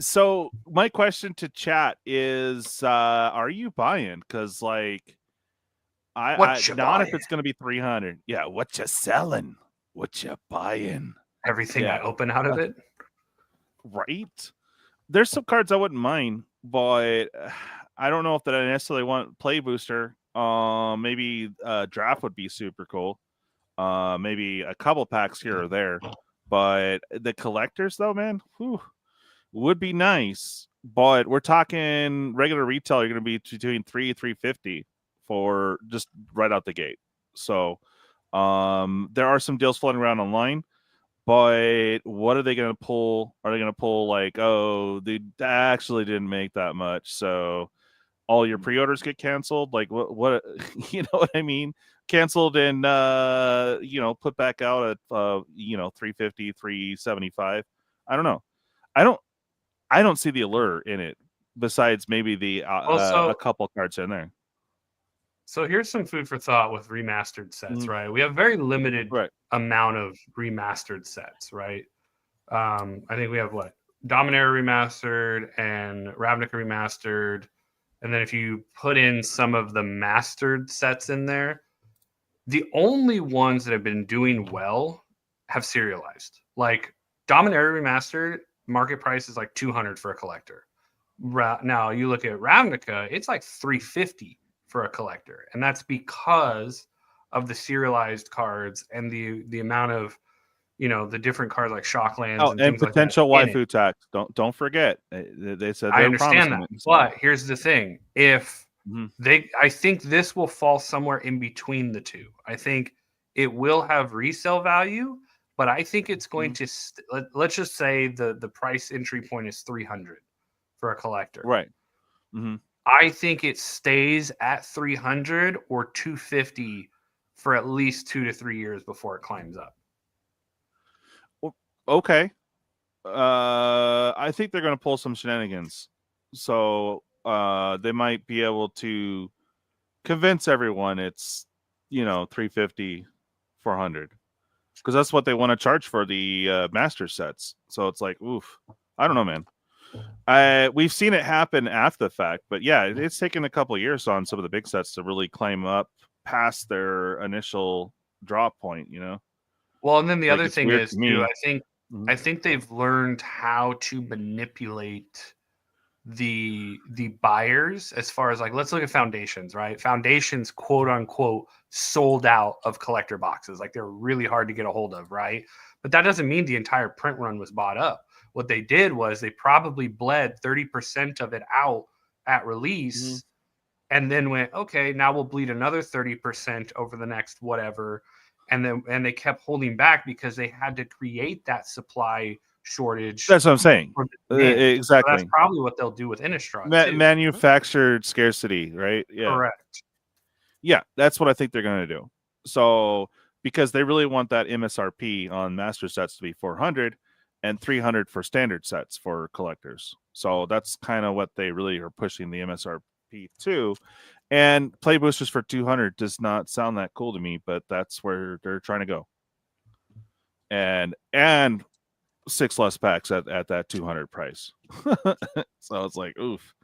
So my question to chat is, are you buying? Because like, I not buying? If it's going to be 300. Yeah, what you selling? What you buying? Everything I open out of it. Right. There's some cards I wouldn't mind, but I don't know if that I necessarily want play booster. Maybe draft would be super cool. Maybe a couple packs here or there. But the collectors, though, man, would be nice. But we're talking regular retail. You're going to be between $350 for just right out the gate. So there are some deals floating around online. But what are they going to pull? Are they going to pull like, oh, they actually didn't make that much, so all your pre-orders get canceled? Like what you know what I mean? Canceled and put back out at $350, $375. I don't know. I don't see the allure in it besides maybe the a couple cards in there. So here's some food for thought with remastered sets, right? We have very limited amount of remastered sets, right? I think we have Dominaria Remastered and Ravnica Remastered. And then if you put in some of the mastered sets in there, the only ones that have been doing well have serialized. Like Dominaria Remastered, market price is like $200 for a collector. Now you look at Ravnica, it's like $350 for a collector, and that's because of the serialized cards and the amount of the different cards like Shocklands and things potential like that waifu tax. Don't forget they said I understand that, but here's the thing: if I think this will fall somewhere in between the two. I think it will have resale value, but I think it's going to. Let's just say the price entry point is $300 for a collector, right? I think it stays at $300 or $250 for at least 2 to 3 years before it climbs up. Okay. I think they're going to pull some shenanigans. So they might be able to convince everyone it's, $350, $400. Because that's what they want to charge for the master sets. So it's like, oof. I don't know, man. We've seen it happen after the fact, but yeah, it's taken a couple of years on some of the big sets to really climb up past their initial drop point, Well, and then the other thing is too, I think they've learned how to manipulate the buyers as far as let's look at Foundations, right? Foundations, quote unquote, sold out of collector boxes. Like they're really hard to get a hold of, right? But that doesn't mean the entire print run was bought up. What they did was they probably bled 30% of it out at release and then went, okay, now we'll bleed another 30% over the next whatever. And they kept holding back because they had to create that supply shortage. That's what I'm saying. Exactly. So that's probably what they'll do with Innistrad. Manufactured scarcity, right? Yeah. Correct. Yeah, that's what I think they're going to do. So because they really want that MSRP on master sets to be $400 and $300 for standard sets for collectors. So that's kind of what they really are pushing the MSRP to. And play boosters for $200 does not sound that cool to me, but that's where they're trying to go. And 6 less packs at that $200 price. So it's like, oof.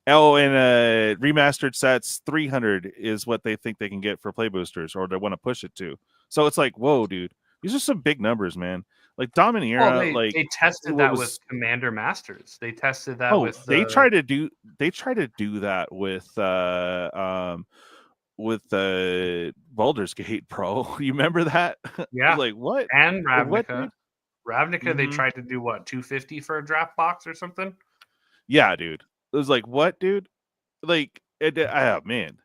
Oh, and remastered sets, $300 is what they think they can get for play boosters, or they want to push it to. So it's like, whoa, dude, these are some big numbers, man. Like Dominaria, they tested that with Commander Masters. They tested that with. They try to do that with Baldur's Gate Pro. You remember that? Yeah. Like what? And Ravnica. Ravnica, they tried to do what, $250 for a draft box or something? Yeah, dude. It was like, what, dude? Like, man.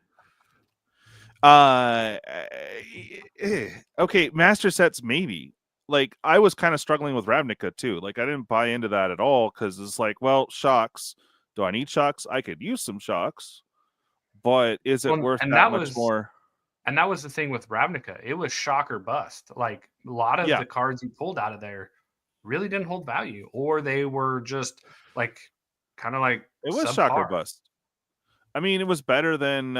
Okay, master sets maybe. Like, I was kind of struggling with Ravnica too. Like, I didn't buy into that at all because it's like, well, shocks. Do I need shocks? I could use some shocks, but is it worth and that much more? And that was the thing with Ravnica. It was shock or bust. Like a lot of the cards you pulled out of there really didn't hold value, or they were just like kind of like it was shock or bust. I mean, it was better than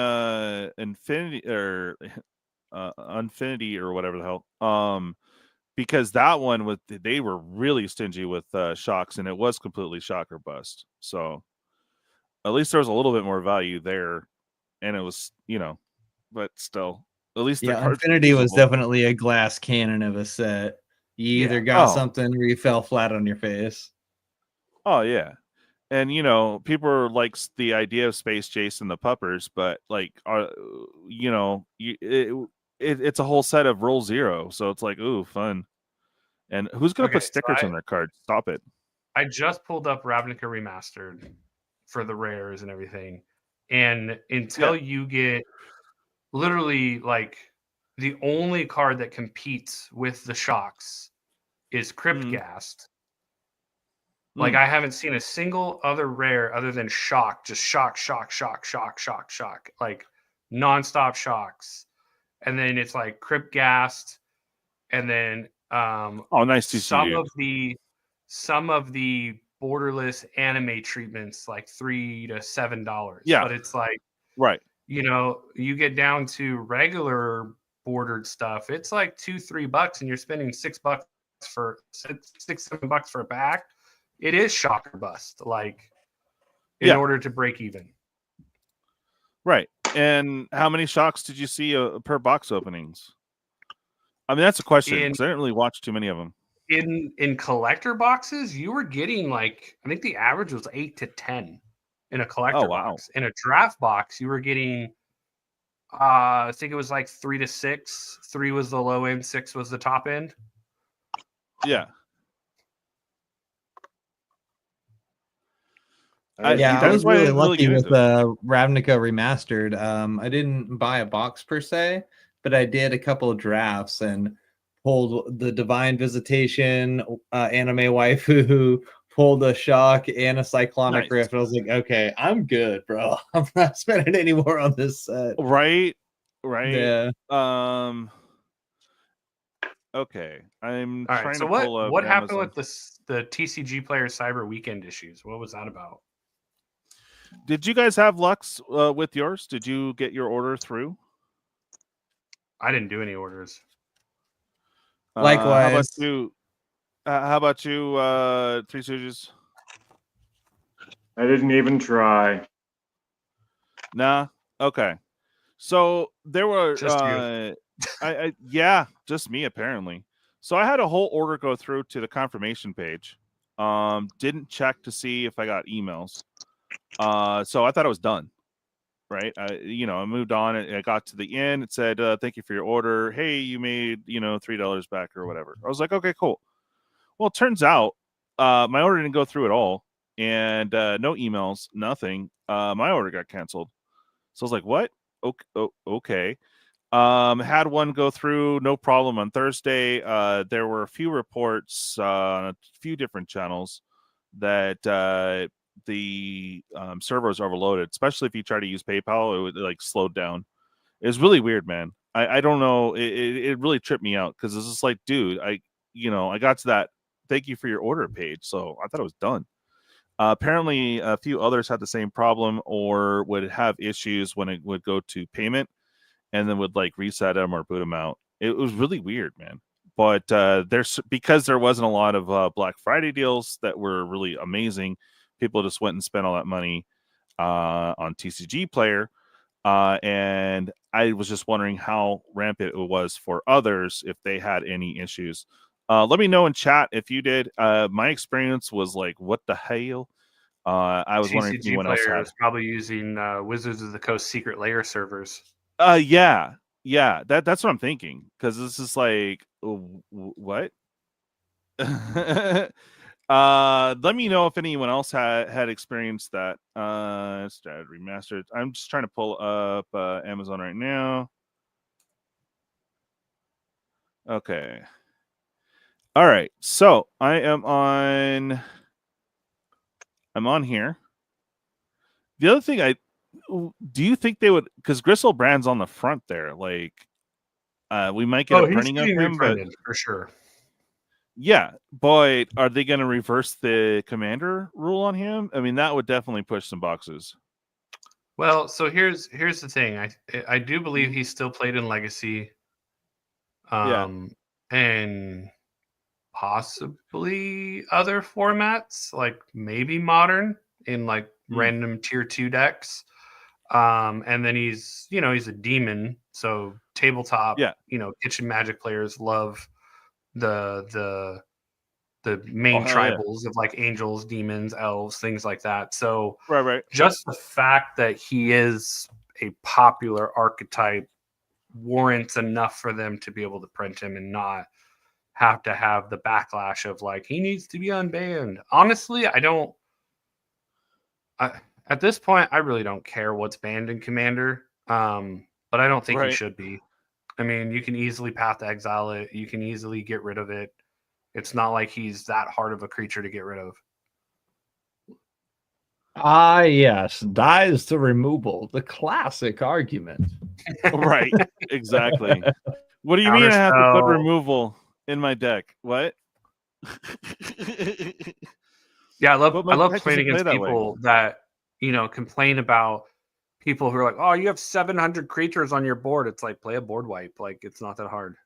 Infinity or Infinity or whatever the hell. Because that one was they were really stingy with shocks, and it was completely shock or bust. So at least there was a little bit more value there, and it was, but still, at least the cards Infinity was definitely a glass cannon of a set. You either got something or you fell flat on your face. Oh yeah. And people like the idea of Space Jason the puppers, but like, it's a whole set of roll 0, so it's like, ooh, fun. And who's gonna put stickers on their cards? Stop it! I just pulled up Ravnica Remastered for the rares and everything, and until you get literally like the only card that competes with the shocks is Cryptghast. Like I haven't seen a single other rare other than shock, just shock, like nonstop shocks. And then it's like Cryptghast, and then nice to see you. Some of the borderless anime treatments like $3 to $7. Yeah, but it's like right. You get down to regular bordered stuff, it's like $2-3, and you're spending $6 for $6-7 for a pack. It is shock or bust, like in order to break even. Right. And how many shocks did you see per box openings? I mean, that's a question because I didn't really watch too many of them. In collector boxes, you were getting like, I think the average was 8 to 10 in a collector box. In a draft box, you were getting, I think it was like 3 to 6. 3 was the low end, 6 was the top end. Yeah. I was really lucky with Ravnica Remastered. I didn't buy a box per se, but I did a couple of drafts and pulled the Divine Visitation, Anime Waifu, pulled a Shock and a Cyclonic Rift. I was like, okay, I'm good, bro. I'm not spending any more on this set. Right. Yeah. Okay. I'm All trying right, so to pull up what happened with the TCGPlayer Cyber weekend issues? What was that about? Did you guys have Lux with yours? Did you get your order through? I didn't do any orders. Likewise. How about you, Three Stooges? I didn't even try. Nah. Okay. So there were just you. Just me apparently. So I had a whole order go through to the confirmation page. Didn't check to see if I got emails. So I thought it was done. Right. I moved on. I got to the end. It said, thank you for your order. Hey, you made, $3 back or whatever. I was like, okay, cool. Well, it turns out my order didn't go through at all. And no emails, nothing. My order got canceled. So I was like, what? Okay. Had one go through, no problem on Thursday. There were a few reports on a few different channels that the server was overloaded, especially if you try to use PayPal. It would like slowed down. It was really weird, man. I don't know. It really tripped me out because it's just like, dude, I got to that thank you for your order page, so I thought it was done. Apparently, a few others had the same problem or would have issues when it would go to payment, and then would like reset them or boot them out. It was really weird, man. But because there wasn't a lot of Black Friday deals that were really amazing, people just went and spent all that money on TCGPlayer. And I was just wondering how rampant it was for others if they had any issues. Let me know in chat if you did. My experience was like, what the hell? I was wondering if anyone else had. Was probably using Wizards of the Coast secret layer servers. Yeah. That's what I'm thinking, because this is like, what? Let me know if anyone else had experienced that. Innistrad Remastered. I'm just trying to pull up Amazon right now. Okay. All right. So I'm on here. The other thing, do you think they would? Because Gristle Brand's on the front there. Like, we might get a printing of him, but for sure. Yeah, but are they going to reverse the commander rule on him? I mean, that would definitely push some boxes. Well, so here's the thing. I do believe he's still played in Legacy. And possibly other formats, like maybe Modern in like random tier 2 decks. And then he's a demon, so tabletop, kitchen Magic players love the main tribals of like angels, demons, elves, things like that. So right. Just the fact that he is a popular archetype warrants enough for them to be able to print him and not have to have the backlash of like he needs to be unbanned. Honestly, at this point, I really don't care what's banned in Commander, but I don't think he should be. I mean, you can easily Path to Exile it. You can easily get rid of it. It's not like he's that hard of a creature to get rid of. Ah, yes. Dies to removal. The classic argument. Right. Exactly. What do you mean I have to put removal in my deck? What? Yeah, I love playing against people that complain about people who are like, oh, you have 700 creatures on your board. It's like, play a board wipe. Like, it's not that hard.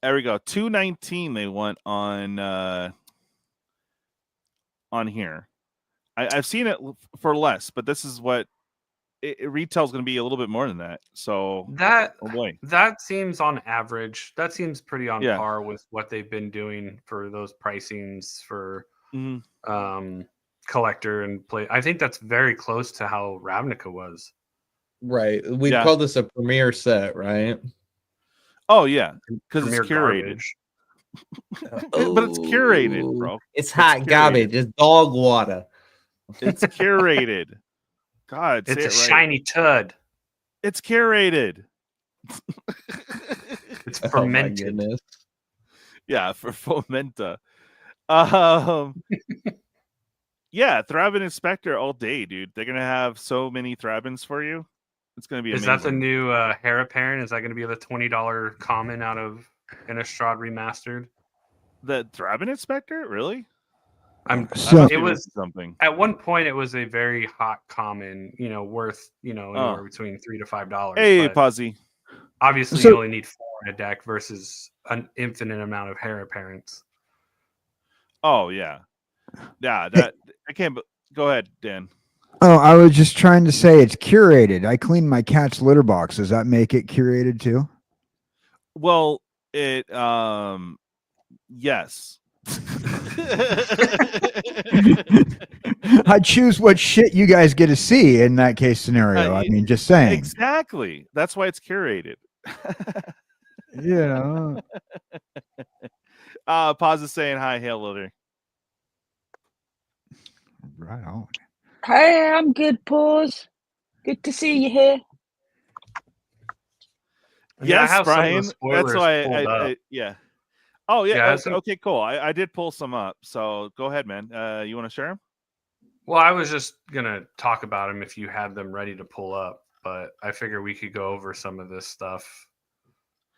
There we go. 219 they want on here. I've seen it for less, but this is what retail is going to be a little bit more than that. So that seems on average. That seems pretty on par with what they've been doing for those pricings for collector and play. I think that's very close to how Ravnica was. Right. We call this a premier set, right? Oh yeah, because it's curated. But it's curated, bro. It's hot garbage. It's dog water. It's curated. God, it's a shiny tud. It's curated. It's fermented. Oh, yeah, for Fomenta. Yeah, Thraben Inspector all day, dude. They're gonna have so many Thrabens for you. It's gonna be amazing. Is that the new Heir Apparent? Is that gonna be the $20 common out of Innistrad Remastered? The Thraben Inspector? Really? It was something. At one point, it was a very hot common, worth, anywhere between $3 to $5. Hey, Posy. Obviously, you only need 4 in a deck versus an infinite amount of Heir Apparents. Oh, yeah. Yeah, that I can't. Go ahead, Dan. Oh, I was just trying to say it's curated. I cleaned my cat's litter box. Does that make it curated too? Well, it yes. I choose what shit you guys get to see in that case scenario. I mean, just saying. Exactly. That's why it's curated. Yeah. Paz is saying hi, hail Luther. Right on. Hey, I'm good, Paws. Good to see you here. Yes, Brian. That's why I yeah. Oh, yeah. Okay, cool. I did pull some up. So go ahead, man. You want to share them? Well, I was just going to talk about them if you had them ready to pull up, but I figure we could go over some of this stuff.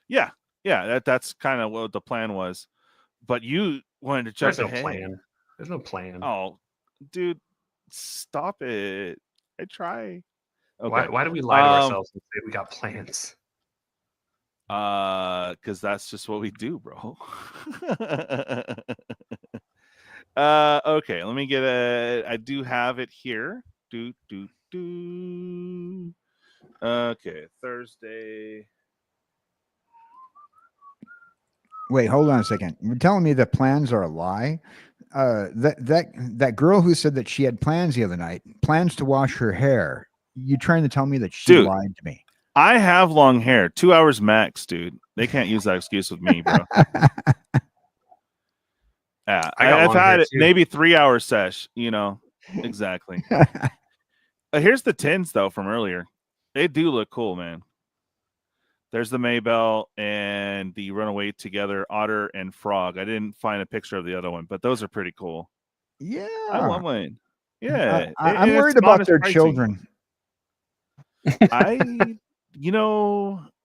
Yeah. Yeah, that's kind of what the plan was. But you wanted to jump ahead. Plan. There's no plan. Oh, dude, stop it. I try. Okay. Why do we lie to ourselves and say we got plans? Because that's just what we do, bro. Okay, let me get I do have it here. Okay, Thursday. Wait, hold on a second. You're telling me the plans are a lie? That girl who said that she had plans the other night, plans to wash her hair. You trying to tell me that she lied to me? I have long hair, 2 hours max, dude. They can't use that excuse with me, bro. Yeah, I've had it maybe 3 hour sesh, exactly. Here's the tins though from earlier. They do look cool, man. There's the Maybell and the Runaway Together Otter and Frog. I didn't find a picture of the other one, but those are pretty cool. Yeah. I want one. Yeah. I'm worried about their pricing. children.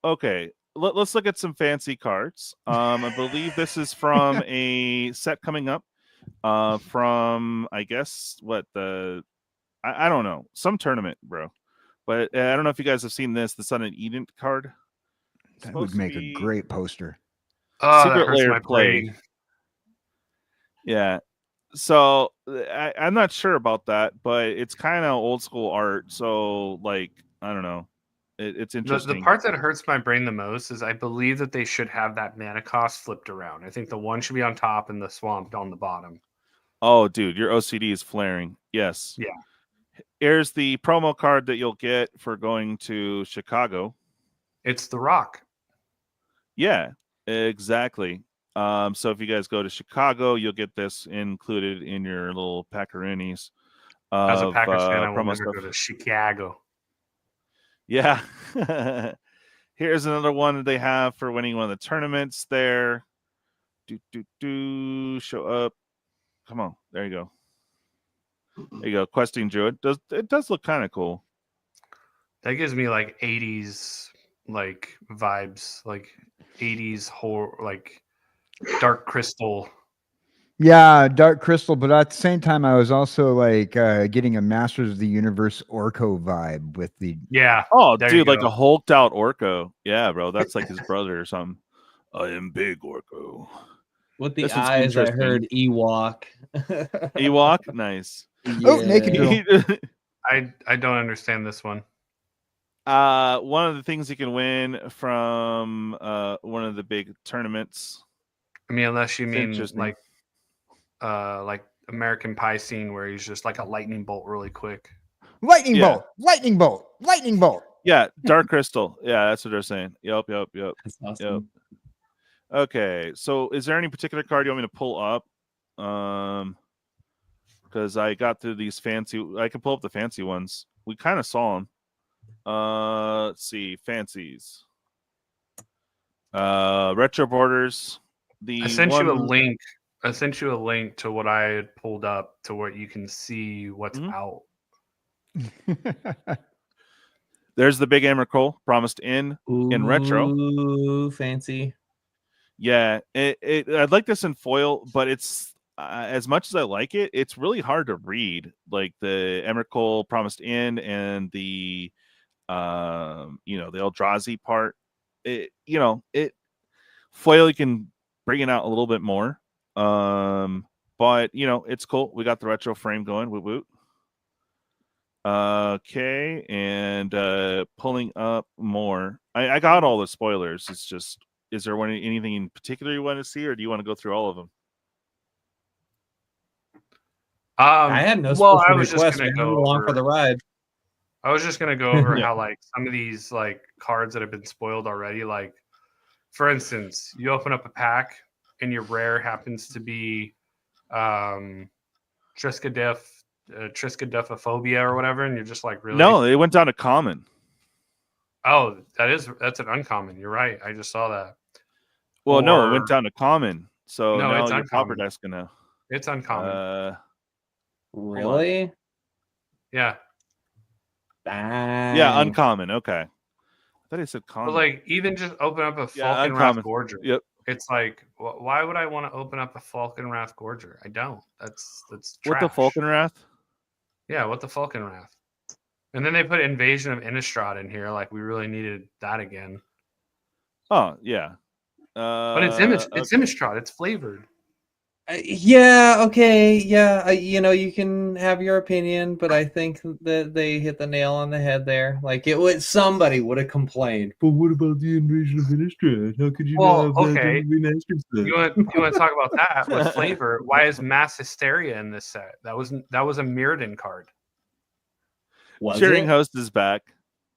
Okay. Let's look at some fancy cards. I believe this is from a set coming up. From I guess I don't know, some tournament, bro. But I don't know if you guys have seen this. The Sun and Eden card. That would make a great poster. Secret Lair Play. Yeah. So I'm not sure about that, but it's kind of old school art. So like, I don't know. It's interesting. The part that hurts my brain the most is I believe that they should have that mana cost flipped around. I think the one should be on top and the swamp on the bottom. Oh, dude, your OCD is flaring. Yes. Yeah. Here's the promo card that you'll get for going to Chicago. It's the Rock. Yeah, exactly. So if you guys go to Chicago, you'll get this included in your little packaroonies. As a Packers fan, I will never go to Chicago. Yeah. Here's another one that they have for winning one of the tournaments there. Show up. Come on. There you go. There you go. Questing Druid. It does look kind of cool. That gives me like 80s like vibes, like 80s horror, like Dark Crystal. Yeah, Dark Crystal, but at the same time, I was also like getting a Masters of the Universe Orko vibe with the. Yeah. Oh, dude, like a hulked out Orko. Yeah, bro, that's like his brother or something. I am big Orko. With the eyes, I heard Ewok. Ewok, nice. Yeah. Oh, naked girl. I don't understand this one. One of the things you can win from one of the big tournaments. I mean, unless you mean like American Pie scene where he's just like a lightning bolt really quick. Lightning bolt. Yeah, Dark Crystal. Yeah, that's what they're saying. Yep. That's awesome. Yep. Okay, so is there any particular card you want me to pull up? Because I got through these fancy. I can pull up the fancy ones. We kind of saw them. Let's see, fancies. Retro Borders. I sent you a link to what I had pulled up to where you can see what's out. There's the big Emrakul Promised in retro. Ooh, fancy. Yeah, I'd like this in foil, but it's as much as I like it, it's really hard to read. Like the Emrakul Promised in and the the Eldrazi part. Foil you can bring it out a little bit more. But it's cool. We got the retro frame going. Woot woot. Okay, and pulling up more. I got all the spoilers. It's just, is there anything in particular you want to see, or do you want to go through all of them? I had no I was just gonna go along for the ride. I was just gonna go over how like some of these like cards that have been spoiled already. Like, for instance, you open up a pack and your rare happens to be Triskaidekaphobia or whatever, and you're just like, really? No, it went down to common. Oh, that's an uncommon. You're right. I just saw that. Well, no, it went down to common. So no, now it's you're uncommon. copper desk now. It's uncommon. Really? Yeah. Bang. Yeah, uncommon. Okay. I thought he said common. But like, even just open up a Falcon Wrath Gorger. Yep. It's like, why would I want to open up a Falcon Wrath Gorger? I don't. That's trash. What the Falcon Wrath? Yeah, what the Falcon Wrath? And then they put Invasion of Innistrad in here. Like, we really needed that again. Oh yeah. But it's Innistrad. It's flavored. Yeah. Okay. Yeah. You can have your opinion, but I think that they hit the nail on the head there. Like somebody would have complained. But what about the Invasion of Innistrad? How could you not have okay. remastered stuff? You want to talk about that with flavor? Why is Mass Hysteria in this set? That was a Mirrodin card. Cheering Host is back.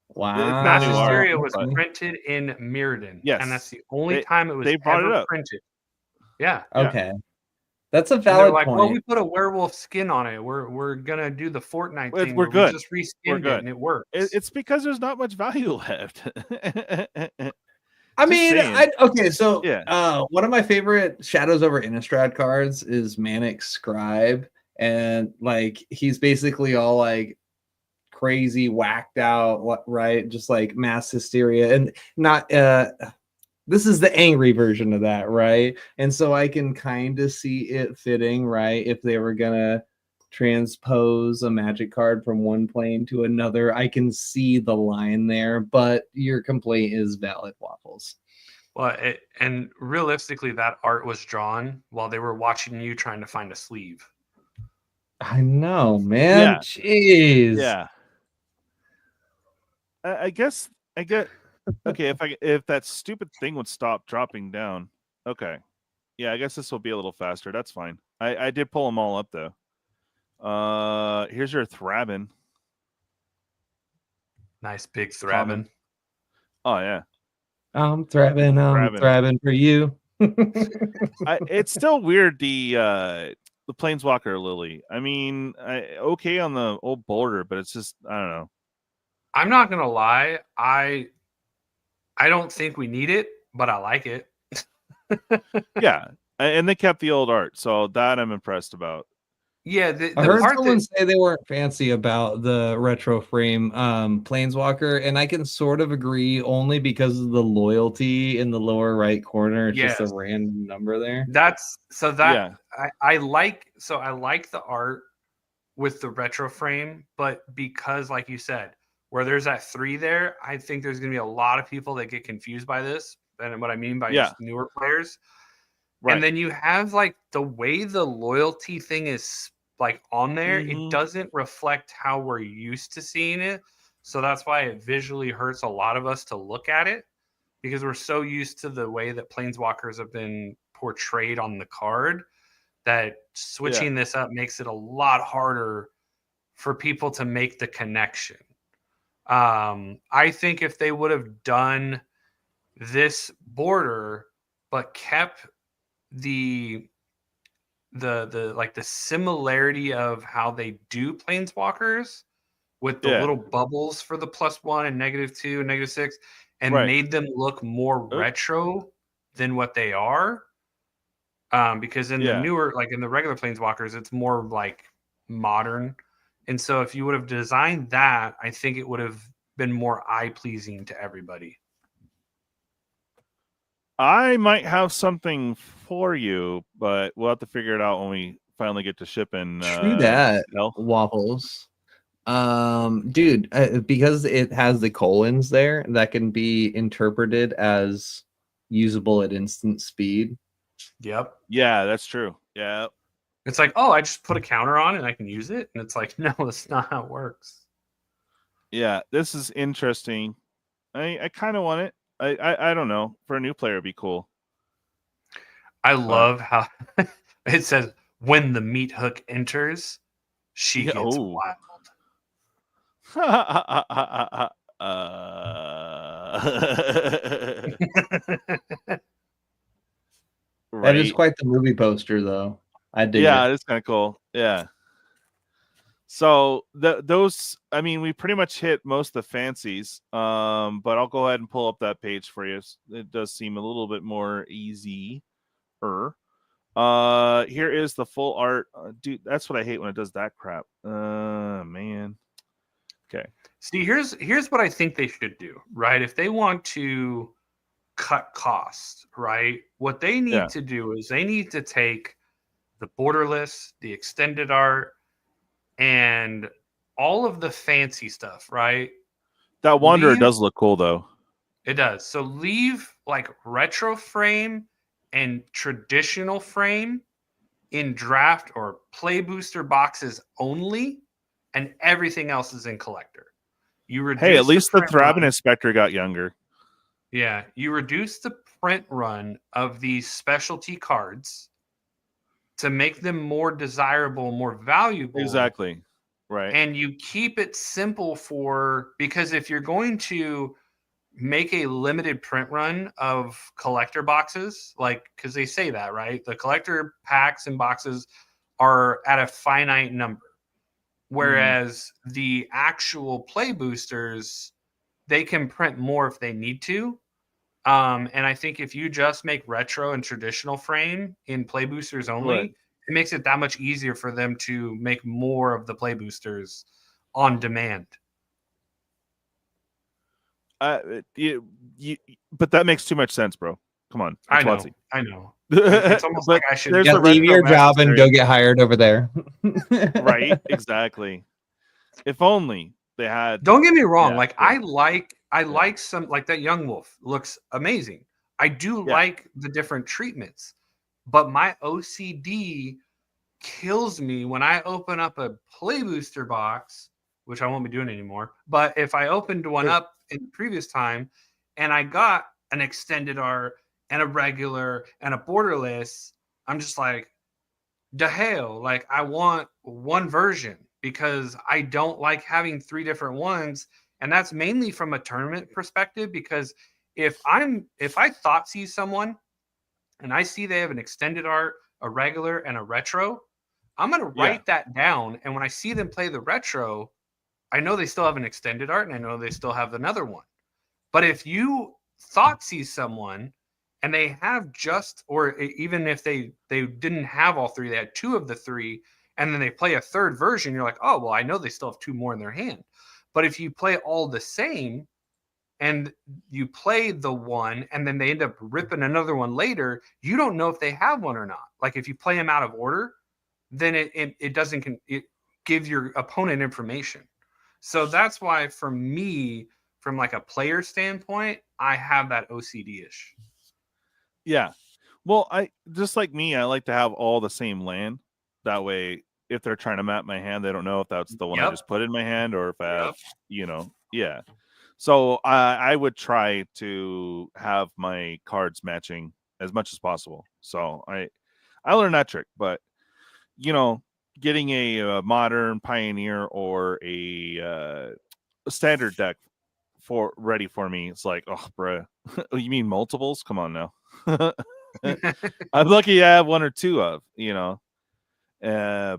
Wow. Mass Hysteria was printed in Mirrodin. Yes. And that's the only time it was ever printed. Yeah. Okay. That's a valid point. Well, we put a werewolf skin on it. We're gonna do the Fortnite thing. We're good. We just reskinned it and it works. It's because there's not much value left. I mean, one of my favorite Shadows over Innistrad cards is Manic Scribe, and like he's basically all like crazy, whacked out, right? Just like mass hysteria, and not this is the angry version of that, right? And so I can kind of see it fitting, right? If they were gonna transpose a magic card from one plane to another, I can see the line there, but your complaint is valid, Waffles. Well, and realistically, that art was drawn while they were watching you trying to find a sleeve. I know, man. Yeah. Jeez. Yeah. I guess I get okay if that stupid thing would stop dropping down. Okay. Yeah, I guess this will be a little faster. That's fine. I did pull them all up though. Here's your Thraben. Nice big Thraben. Common. Oh yeah. I'm Thraben for you. It's still weird the Planeswalker Lily. I mean, okay on the old border, but it's just I don't know. I'm not gonna lie. I don't think we need it, but I like it. Yeah, and they kept the old art, so that I'm impressed about. Yeah, I heard someone say they weren't fancy about the retro frame Planeswalker, and I can sort of agree only because of the loyalty in the lower right corner. It's just a random number there. I like the art with the retro frame, but because like you said, where there's that 3 there, I think there's gonna be a lot of people that get confused by this. And what I mean by newer players. Right. And then you have like the way the loyalty thing is like on there, it doesn't reflect how we're used to seeing it. So that's why it visually hurts a lot of us to look at it, because we're so used to the way that Planeswalkers have been portrayed on the card that switching this up makes it a lot harder for people to make the connection. I think if they would have done this border but kept the like the similarity of how they do Planeswalkers with the little bubbles for the +1 and -2 and -6 and made them look more retro than what they are. Because in the newer, like in the regular Planeswalkers, it's more like modern. And so if you would have designed that, I think it would have been more eye-pleasing to everybody. I might have something for you, but we'll have to figure it out when we finally get to shipping. True that, Waffles. Dude, because it has the colons there, that can be interpreted as usable at instant speed. Yep. Yeah, that's true. Yeah. It's like, oh, I just put a counter on and I can use it. And it's like, no, that's not how it works. Yeah, this is interesting. I kind of want it. I don't know. For a new player, it'd be cool. I love how it says, when the meat hook enters, she gets wild. That is quite the movie poster, though. I dig it. Yeah, it's kind of cool. Yeah. So those, I mean, we pretty much hit most of the fancies. But I'll go ahead and pull up that page for you. It does seem a little bit more easy. Here is the full art. Dude, that's what I hate when it does that crap. Man. Okay. See, here's what I think they should do, right? If they want to cut costs, right? What they need to do is they need to take the borderless, the extended art, and all of the fancy stuff, right? That Wanderer does look cool, though. It does. So leave like retro frame and traditional frame in draft or play booster boxes only, and everything else is in collector. Hey, at least the Thraben Inspector got younger. Yeah, you reduce the print run of these specialty cards to make them more desirable, more valuable. Exactly. Right. And you keep it simple because if you're going to make a limited print run of collector boxes, like, because they say that, right? The collector packs and boxes are at a finite number. Whereas the actual play boosters, they can print more if they need to. And I think if you just make retro and traditional frame in play boosters only, it makes it that much easier for them to make more of the play boosters on demand. But that makes too much sense, bro. Come on. I know. It's almost like I should leave your job and go get hired over there. Right? Exactly. If only they had. Don't get me wrong. I like some, like that Young Wolf looks amazing. I do like the different treatments, but my OCD kills me when I open up a play booster box, which I won't be doing anymore. But if I opened one up in the previous time and I got an extended art and a regular and a borderless, I'm just like, the hell, like I want one version because I don't like having 3 different ones. And that's mainly from a tournament perspective, because if I thought see someone and I see they have an extended art, a regular, and a retro, I'm going to write that down. And when I see them play the retro, I know they still have an extended art and I know they still have another one. But if you thought see someone and they have just, or even if they didn't have all 3, they had 2 of the 3, and then they play a third version, you're like, oh, well, I know they still have 2 more in their hand. But if you play all the same and you play the one and then they end up ripping another one later, you don't know if they have one or not. Like if you play them out of order, then it doesn't give your opponent information. So that's why for me, from like a player standpoint, I have that OCD-ish. Yeah. Well, I just like me, I like to have all the same land. That way, if they're trying to map my hand, they don't know if that's the one I just put in my hand or if I have, yeah. So I would try to have my cards matching as much as possible. So I learned that trick, but getting a modern Pioneer or a standard deck ready for me, it's like, oh, bruh, you mean multiples? Come on now. I'm lucky I have 1 or 2 of,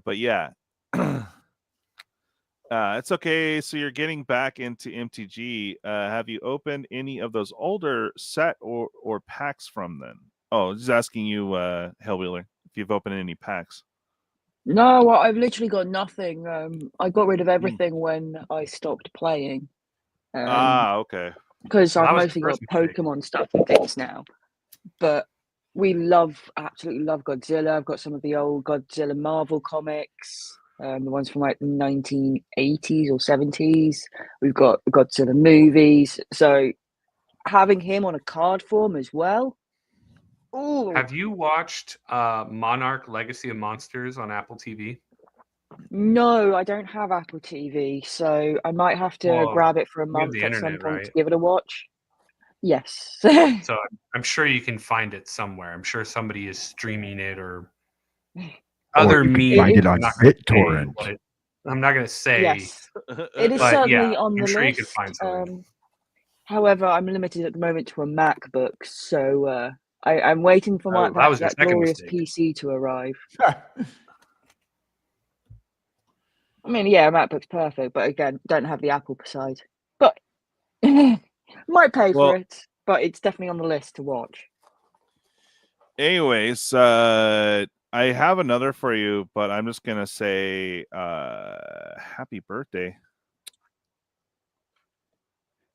but yeah. It's okay. So you're getting back into MTG. Have you opened any of those older set or packs from them? Oh, just asking you, Hellwheeler, if you've opened any packs. No, well, I've literally got nothing. I got rid of everything when I stopped playing. Okay. Because I've mostly got Pokemon stuff and things now. But we absolutely love Godzilla. I've got some of the old Godzilla Marvel comics, the ones from like the 1980s or 70s. We've got Godzilla movies. So having him on a card form as well. Ooh. Have you watched Monarch Legacy of Monsters on Apple TV? No, I don't have Apple TV, so I might have to grab it for a month at some point to give it a watch. Yes. So I'm sure you can find it somewhere. I'm sure somebody is streaming it or other means. Find it on BitTorrent. I'm not going to say. Yes, it is certainly on the I'm sure list. You can find something. However, I'm limited at the moment to a MacBook, so I'm waiting for that glorious PC to arrive. I mean, yeah, a MacBook's perfect, but again, don't have the Apple side. But might pay for it, but it's definitely on the list to watch. Anyways, I have another for you, but I'm just gonna say happy birthday.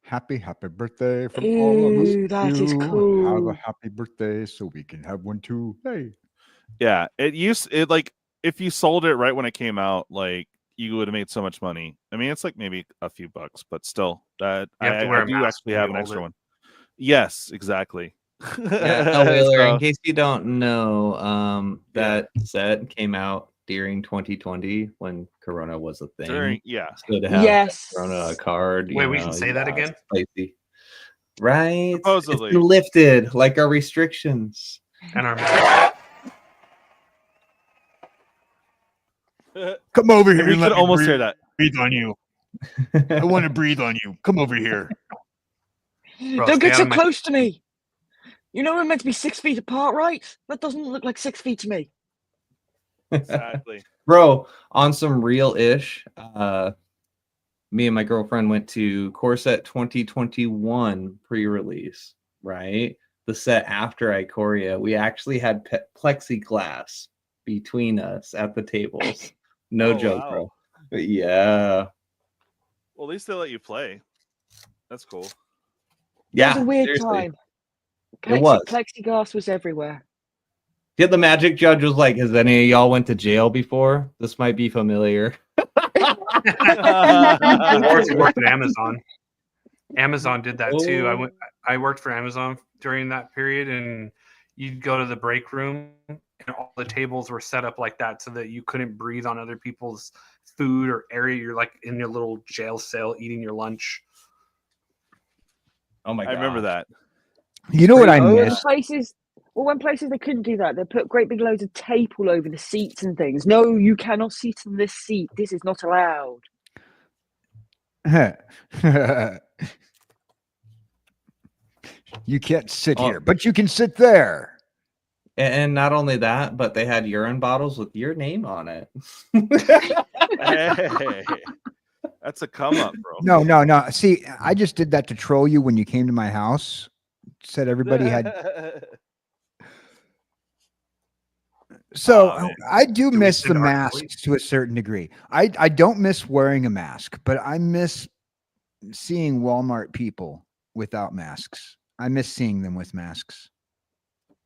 Happy birthday from all of us. That is cool. Have a happy birthday so we can have one too. Hey. Yeah, it like if you sold it right when it came out, like you would have made so much money. I mean, it's like maybe a few bucks, but still, that I do actually have an extra one. Yes, exactly. Wheeler, in case you don't know, that set came out during 2020 when Corona was a thing. So to have Corona card. Wait, we can say that again? Spicy. Right? Supposedly. It's been lifted, like our restrictions. And our Come over here. You could almost hear that. Breathe on you. I want to breathe on you. Come over here. Bro, don't get so close to me. You know we're meant to be 6 feet apart, right? That doesn't look like 6 feet to me. Exactly. Bro, on some real-ish, me and my girlfriend went to Core Set 2021 pre-release, right? The set after Ikoria. We actually had plexiglass between us at the tables. No joke, wow. bro. But yeah. Well, at least they let you play. That's cool. Yeah, It was a weird seriously. time. It was. Plexiglass was everywhere. Yeah, the magic judge was like, "Has any of y'all went to jail before? This might be familiar." Or if you worked at Amazon. Amazon did that too. Oh. I worked for Amazon during that period, and you'd go to the break room, and all the tables were set up like that so that you couldn't breathe on other people's food or area. You're like in your little jail cell eating your lunch. Oh my god! I remember that. You know what I miss? When places they couldn't do that, they put great big loads of tape all over the seats and things. No, you cannot sit in this seat. This is not allowed. You can't sit here, but you can sit there. And not only that, but they had urine bottles with your name on it. Hey, that's a come up, bro. No. See, I just did that to troll you when you came to my house. Said everybody had. So I do miss the masks to a certain degree. I don't miss wearing a mask, but I miss seeing Walmart people without masks. I miss seeing them with masks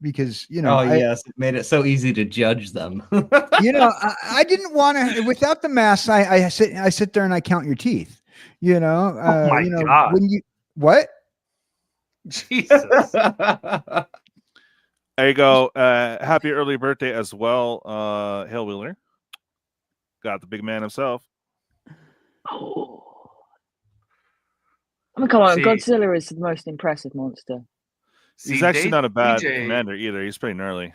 because, you know, yes, it made it so easy to judge them. You know, I didn't want to, without the mask, I sit there and I count your teeth, you know, oh my God. when you, what? Jesus. There you go. Happy early birthday as well, Hail Wheeler. Got the big man himself. Oh. I mean, come on, Godzilla is the most impressive monster. He's actually not a bad commander either. He's pretty gnarly.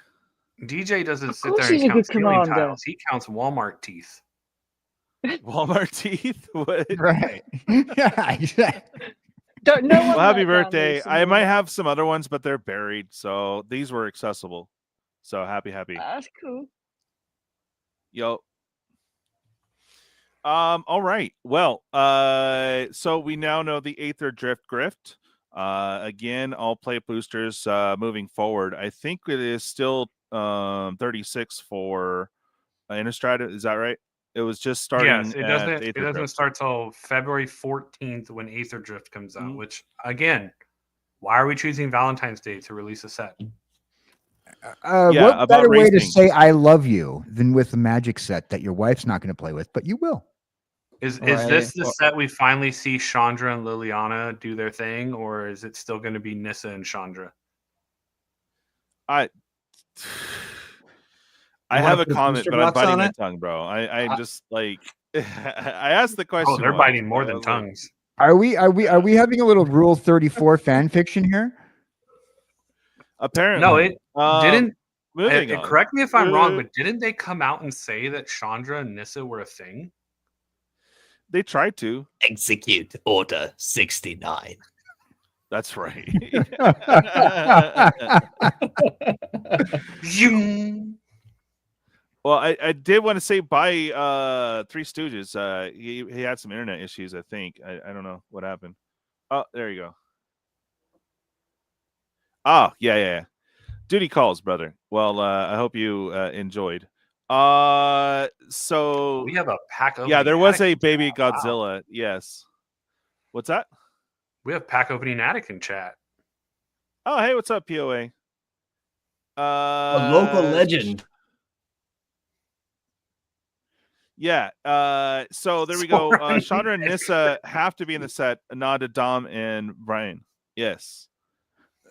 DJ doesn't sit there and count ceiling tiles. He counts Walmart teeth. Walmart teeth? What? Right. Yeah, exactly. Well, happy birthday. I might have some other ones, but they're buried. So these were accessible. So happy. That's cool. Yo. All right. Well, so we now know the Aetherdrift Grift. Again, all play boosters moving forward. I think it is still 36 for Innistrad. Is that right? It was just starting. Yes, it doesn't start till February 14th when Aetherdrift comes out. Which again, why are we choosing Valentine's Day to release a set? What better way to say I love you than with a magic set that your wife's not going to play with, but you will. Is this the set we finally see Chandra and Liliana do their thing, or is it still going to be Nissa and Chandra? I have a comment, but I'm biting my tongue, bro. I'm just like I asked the question. Oh, they're biting more than tongues. Are we having a little Rule 34 fan fiction here? Apparently, no. It didn't. Moving on. Correct me if I'm wrong, but didn't they come out and say that Chandra and Nissa were a thing? They tried to execute Order 69. That's right. Well, I did want to say bye, Three Stooges. He had some internet issues, I think. I don't know what happened. Oh, there you go. Oh, yeah. Duty calls, brother. Well, I hope you enjoyed. So we have a pack opening. Yeah, there was a baby Godzilla. Wow. Yes. What's that? We have pack opening attic in chat. Oh, hey, what's up, POA? A local legend. Yeah. So there we go. Chandra and Nissa have to be in the set. A nod to Dom and Brian. Yes,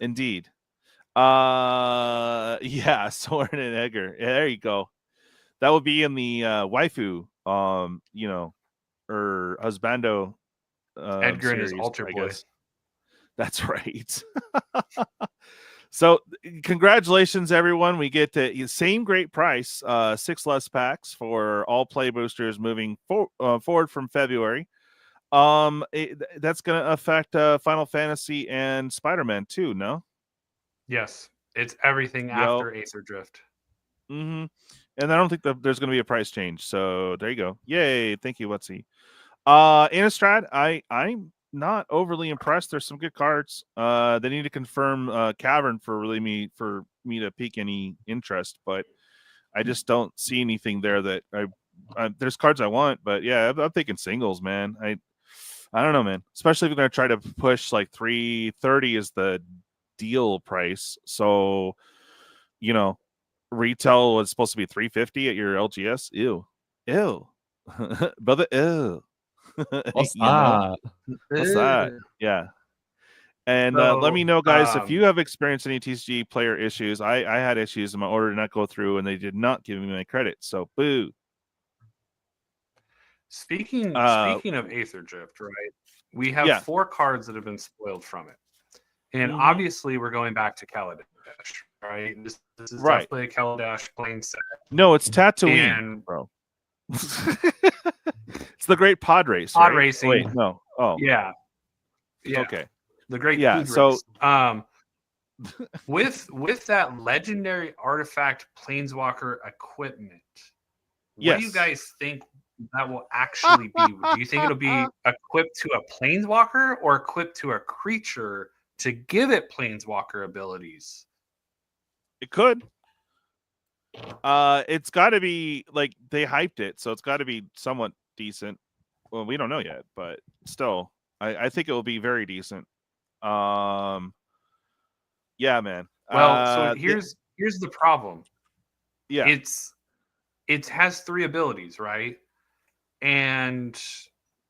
indeed. Yeah, Soren and Edgar. Yeah, there you go. That would be in the waifu, you know, or husbando. Edgar series, and his altar boy. That's right. So congratulations, everyone. We get the same great price, 6 less packs for all play boosters moving forward from February. That's going to affect Final Fantasy and Spider-Man too, no? Yes, it's everything after Aetherdrift. Mm-hmm. And I don't think there's going to be a price change. So there you go. Yay. Thank you, Whatsy. Innistrad, I'm not overly impressed. There's some good cards. They need to confirm Cavern for me to pique any interest, but I just don't see anything there that there's cards I want, but yeah, I'm thinking singles, man. I don't know, man. Especially if you're gonna try to push like 330 is the deal price. So, retail was supposed to be 350 at your LGS. Ew, brother. Ew. What's that? What's that? Yeah. And let me know, guys, if you have experienced any TCG player issues. I had issues and my order did not go through, and they did not give me my credit. So, boo. Speaking of Aetherdrift, right? We have 4 cards that have been spoiled from it, and obviously we're going back to Kaladesh, right? This is definitely a Kaladesh playing set. No, it's Tatooine, bro. It's the Great Pod Race. Pod racing. Wait, no. Oh, yeah. Okay. The Great Food Race. With that legendary artifact planeswalker equipment, what do you guys think that will actually be? Do you think it'll be equipped to a planeswalker or equipped to a creature to give it planeswalker abilities? It could. It's got to be like they hyped it, so it's got to be somewhat decent. Well, we don't know yet, but still, I think it will be very decent. Yeah, man. Well, so here's the problem. Yeah, it has 3 abilities, right? And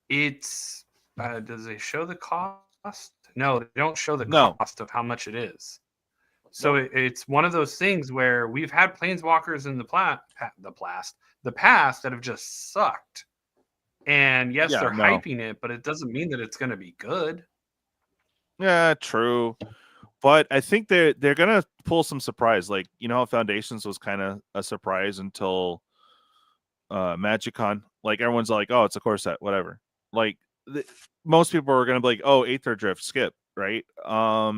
it's does it show the cost? No, they don't show the cost of how much it is. So it's one of those things where we've had planeswalkers in the past that have just sucked. And yes, they're hyping it, but it doesn't mean that it's going to be good. Yeah, true. But I think they're gonna pull some surprise. Like, how Foundations was kind of a surprise until MagicCon. Like, everyone's like, oh, it's a core set, whatever. Like, most people are gonna be like, oh, Aetherdrift, skip, right? I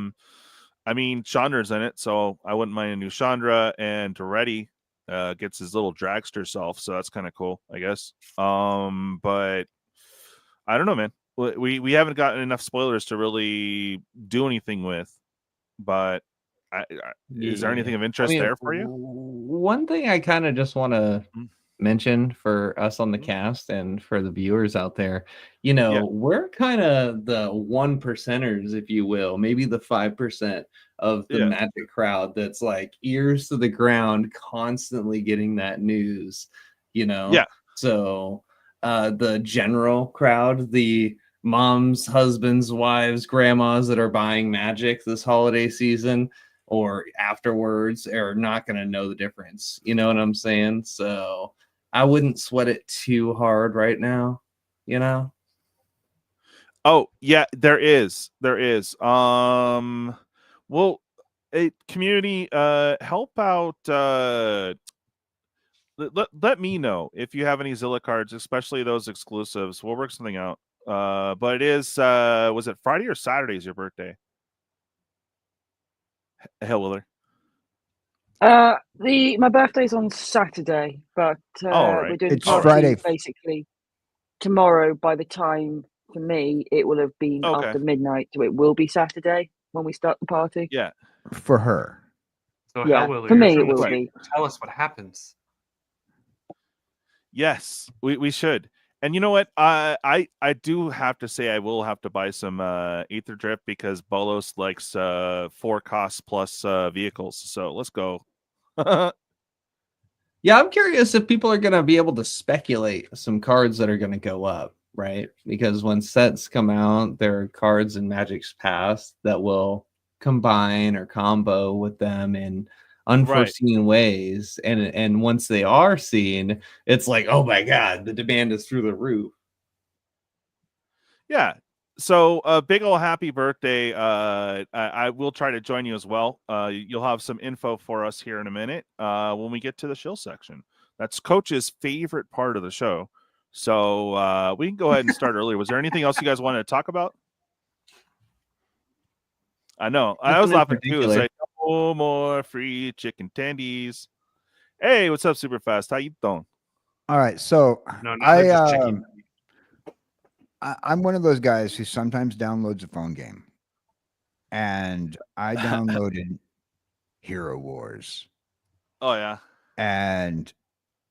mean, Chandra's in it, so I wouldn't mind a new Chandra, and Duretti gets his little dragster self, so that's kind of cool, I guess. But I don't know, man. We haven't gotten enough spoilers to really do anything with, but is there anything of interest there for you? One thing I kind of just want to mention for us on the cast and for the viewers out there, we're kind of the 1%ers, if you will, maybe the 5% of the Magic crowd that's like ears to the ground, constantly getting that news, So the general crowd, the moms, husbands, wives, grandmas that are buying Magic this holiday season or afterwards are not going to know the difference. You know what I'm saying? So I wouldn't sweat it too hard right now, Oh, yeah, there is. Well, community, help out. Let me know if you have any Zilla cards, especially those exclusives. We'll work something out. But it is, was it Friday or Saturday is your birthday? Hell, Willer. My birthday's on Saturday, but we're doing Friday basically tomorrow. By the time for me, it will have been after midnight, so it will be Saturday when we start the party. Yeah, for her. So yeah, Willer, for me it will be. Tell us what happens. Yes, we should. And you know what? I do have to say I will have to buy some Aetherdrift because Bolos likes 4 costs plus vehicles. So let's go. Yeah, I'm curious if people are going to be able to speculate some cards that are going to go up, right? Because when sets come out, there are cards in Magic's past that will combine or combo with them in unforeseen ways, and once they are seen, it's like, oh my god, the demand is through the roof. Yeah, so big ol' happy birthday. I will try to join you as well. You'll have some info for us here in a minute when we get to the shill section. That's Coach's favorite part of the show, so we can go ahead and start earlier. Was there anything else you guys wanted to talk about? I know. I was laughing too. It's like, no more free chicken tendies. Hey, what's up, Superfast? How you doing? All right. So I'm one of those guys who sometimes downloads a phone game. And I downloaded Hero Wars. Oh, yeah. And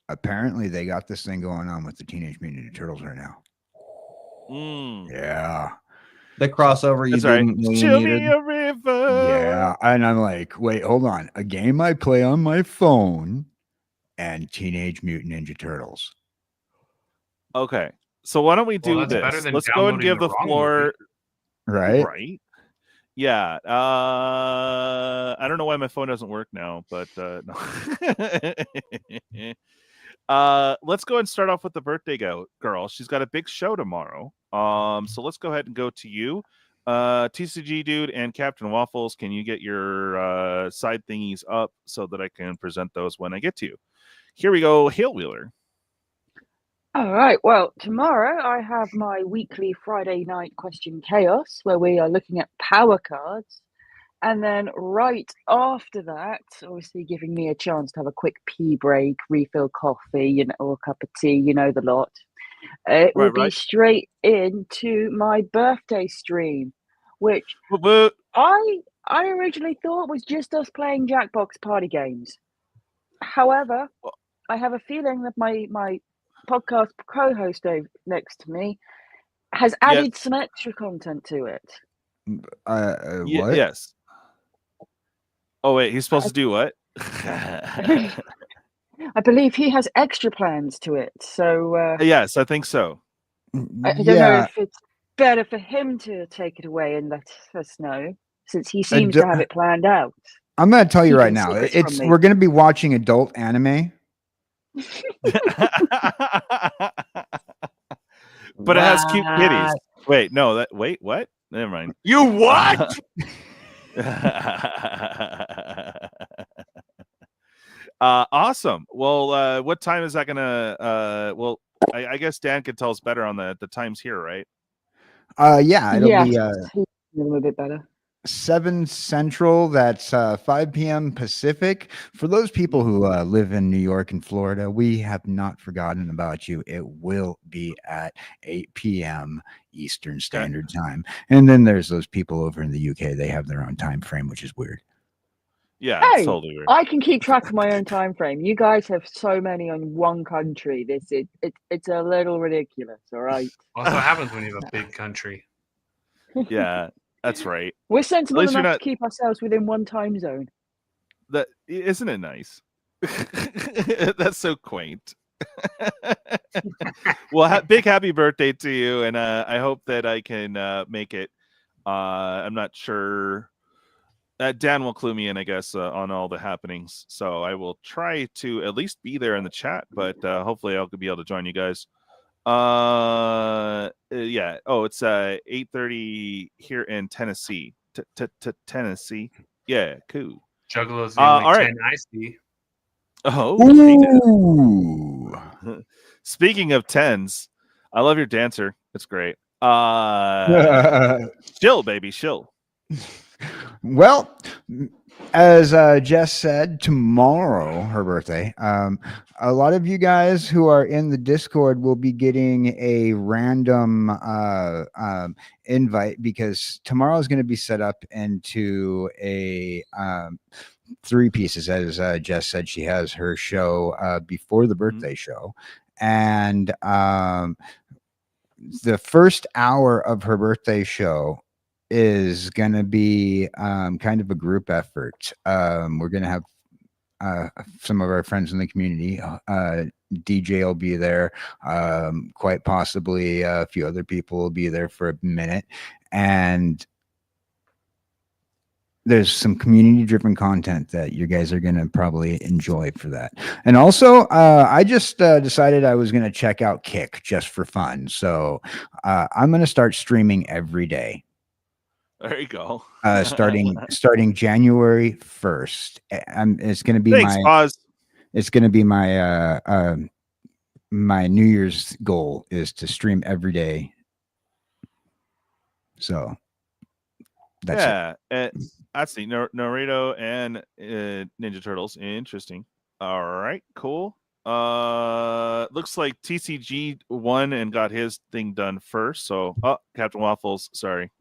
apparently they got this thing going on with the Teenage Mutant Ninja Turtles right now. Yeah. The crossover you didn't know you Show needed. me a river. Yeah. And I'm like, wait, hold on. A game I play on my phone and Teenage Mutant Ninja Turtles. Okay. So why don't we do that's better this? than Let's go and downloading give the the wrong floor. Right. Right. Yeah. I don't know why my phone doesn't work now, but no. Let's go and start off with the birthday girl. She's got a big show tomorrow. So let's go ahead and go to you. TCGDude and Captain Waffles, can you get your side thingies up so that I can present those when I get to you? Here we go, Hail Wheeler. All right. Well, tomorrow I have my weekly Friday night question chaos where we are looking at power cards. And then right after that, obviously giving me a chance to have a quick pee break, refill coffee, or a cup of tea, the lot. It will be straight into my birthday stream, which I originally thought was just us playing Jackbox party games. However, I have a feeling that my podcast co-host next to me has added some extra content to it. What? Yes. Oh wait, he's supposed to do what? I believe he has extra plans to it. So yes, I think so. I don't know if it's better for him to take it away and let us know, since he seems to have it planned out. I'm going to tell you right now, we're going to be watching adult anime. But it has cute kitties. Wait, no, wait, what? Never mind. You what? Awesome. Well, what time is that gonna I guess Dan could tell us better on the times here, right? Yeah, it'll be a little bit better. 7 Central, that's 5 p.m. Pacific. For those people who live in New York and Florida, we have not forgotten about you. It will be at 8 p.m. Eastern Standard Time. And then there's those people over in the UK. They have their own time frame, which is weird. Yeah, hey, it's totally weird. I can keep track of my own time frame. You guys have so many on one country. It's a little ridiculous, all right? Well, that's what happens when you have a big country. Yeah. That's right. We're sensible enough to keep ourselves within one time zone. That isn't it nice? That's so quaint. Well, big happy birthday to you, and I hope that I can make it. I'm not sure. Dan will clue me in, I guess, on all the happenings. So I will try to at least be there in the chat, but hopefully I'll be able to join you guys. Yeah. Oh, it's 8:30 here in Tennessee. Tennessee. Yeah, cool. Juggalo's the only 10 I see. Oh. Speaking of 10s, I love your dancer. It's great. Chill, baby, chill. Well, as Jess said, tomorrow, her birthday, a lot of you guys who are in the Discord will be getting a random invite, because tomorrow is going to be set up into a 3 pieces. As Jess said, she has her show before the birthday show. And the first hour of her birthday show is going to be kind of a group effort. We're going to have some of our friends in the community. DJ will be there. Quite possibly a few other people will be there for a minute. And there's some community-driven content that you guys are going to probably enjoy for that. And also, I just decided I was going to check out Kick just for fun. So I'm going to start streaming every day. There you go. starting January 1st. It's going to be It's going to be my my New Year's goal is to stream every day. So that's it. I see Naruto and Ninja Turtles. Interesting. All right, cool. Looks like TCG won and got his thing done first. So, Captain Waffles, sorry.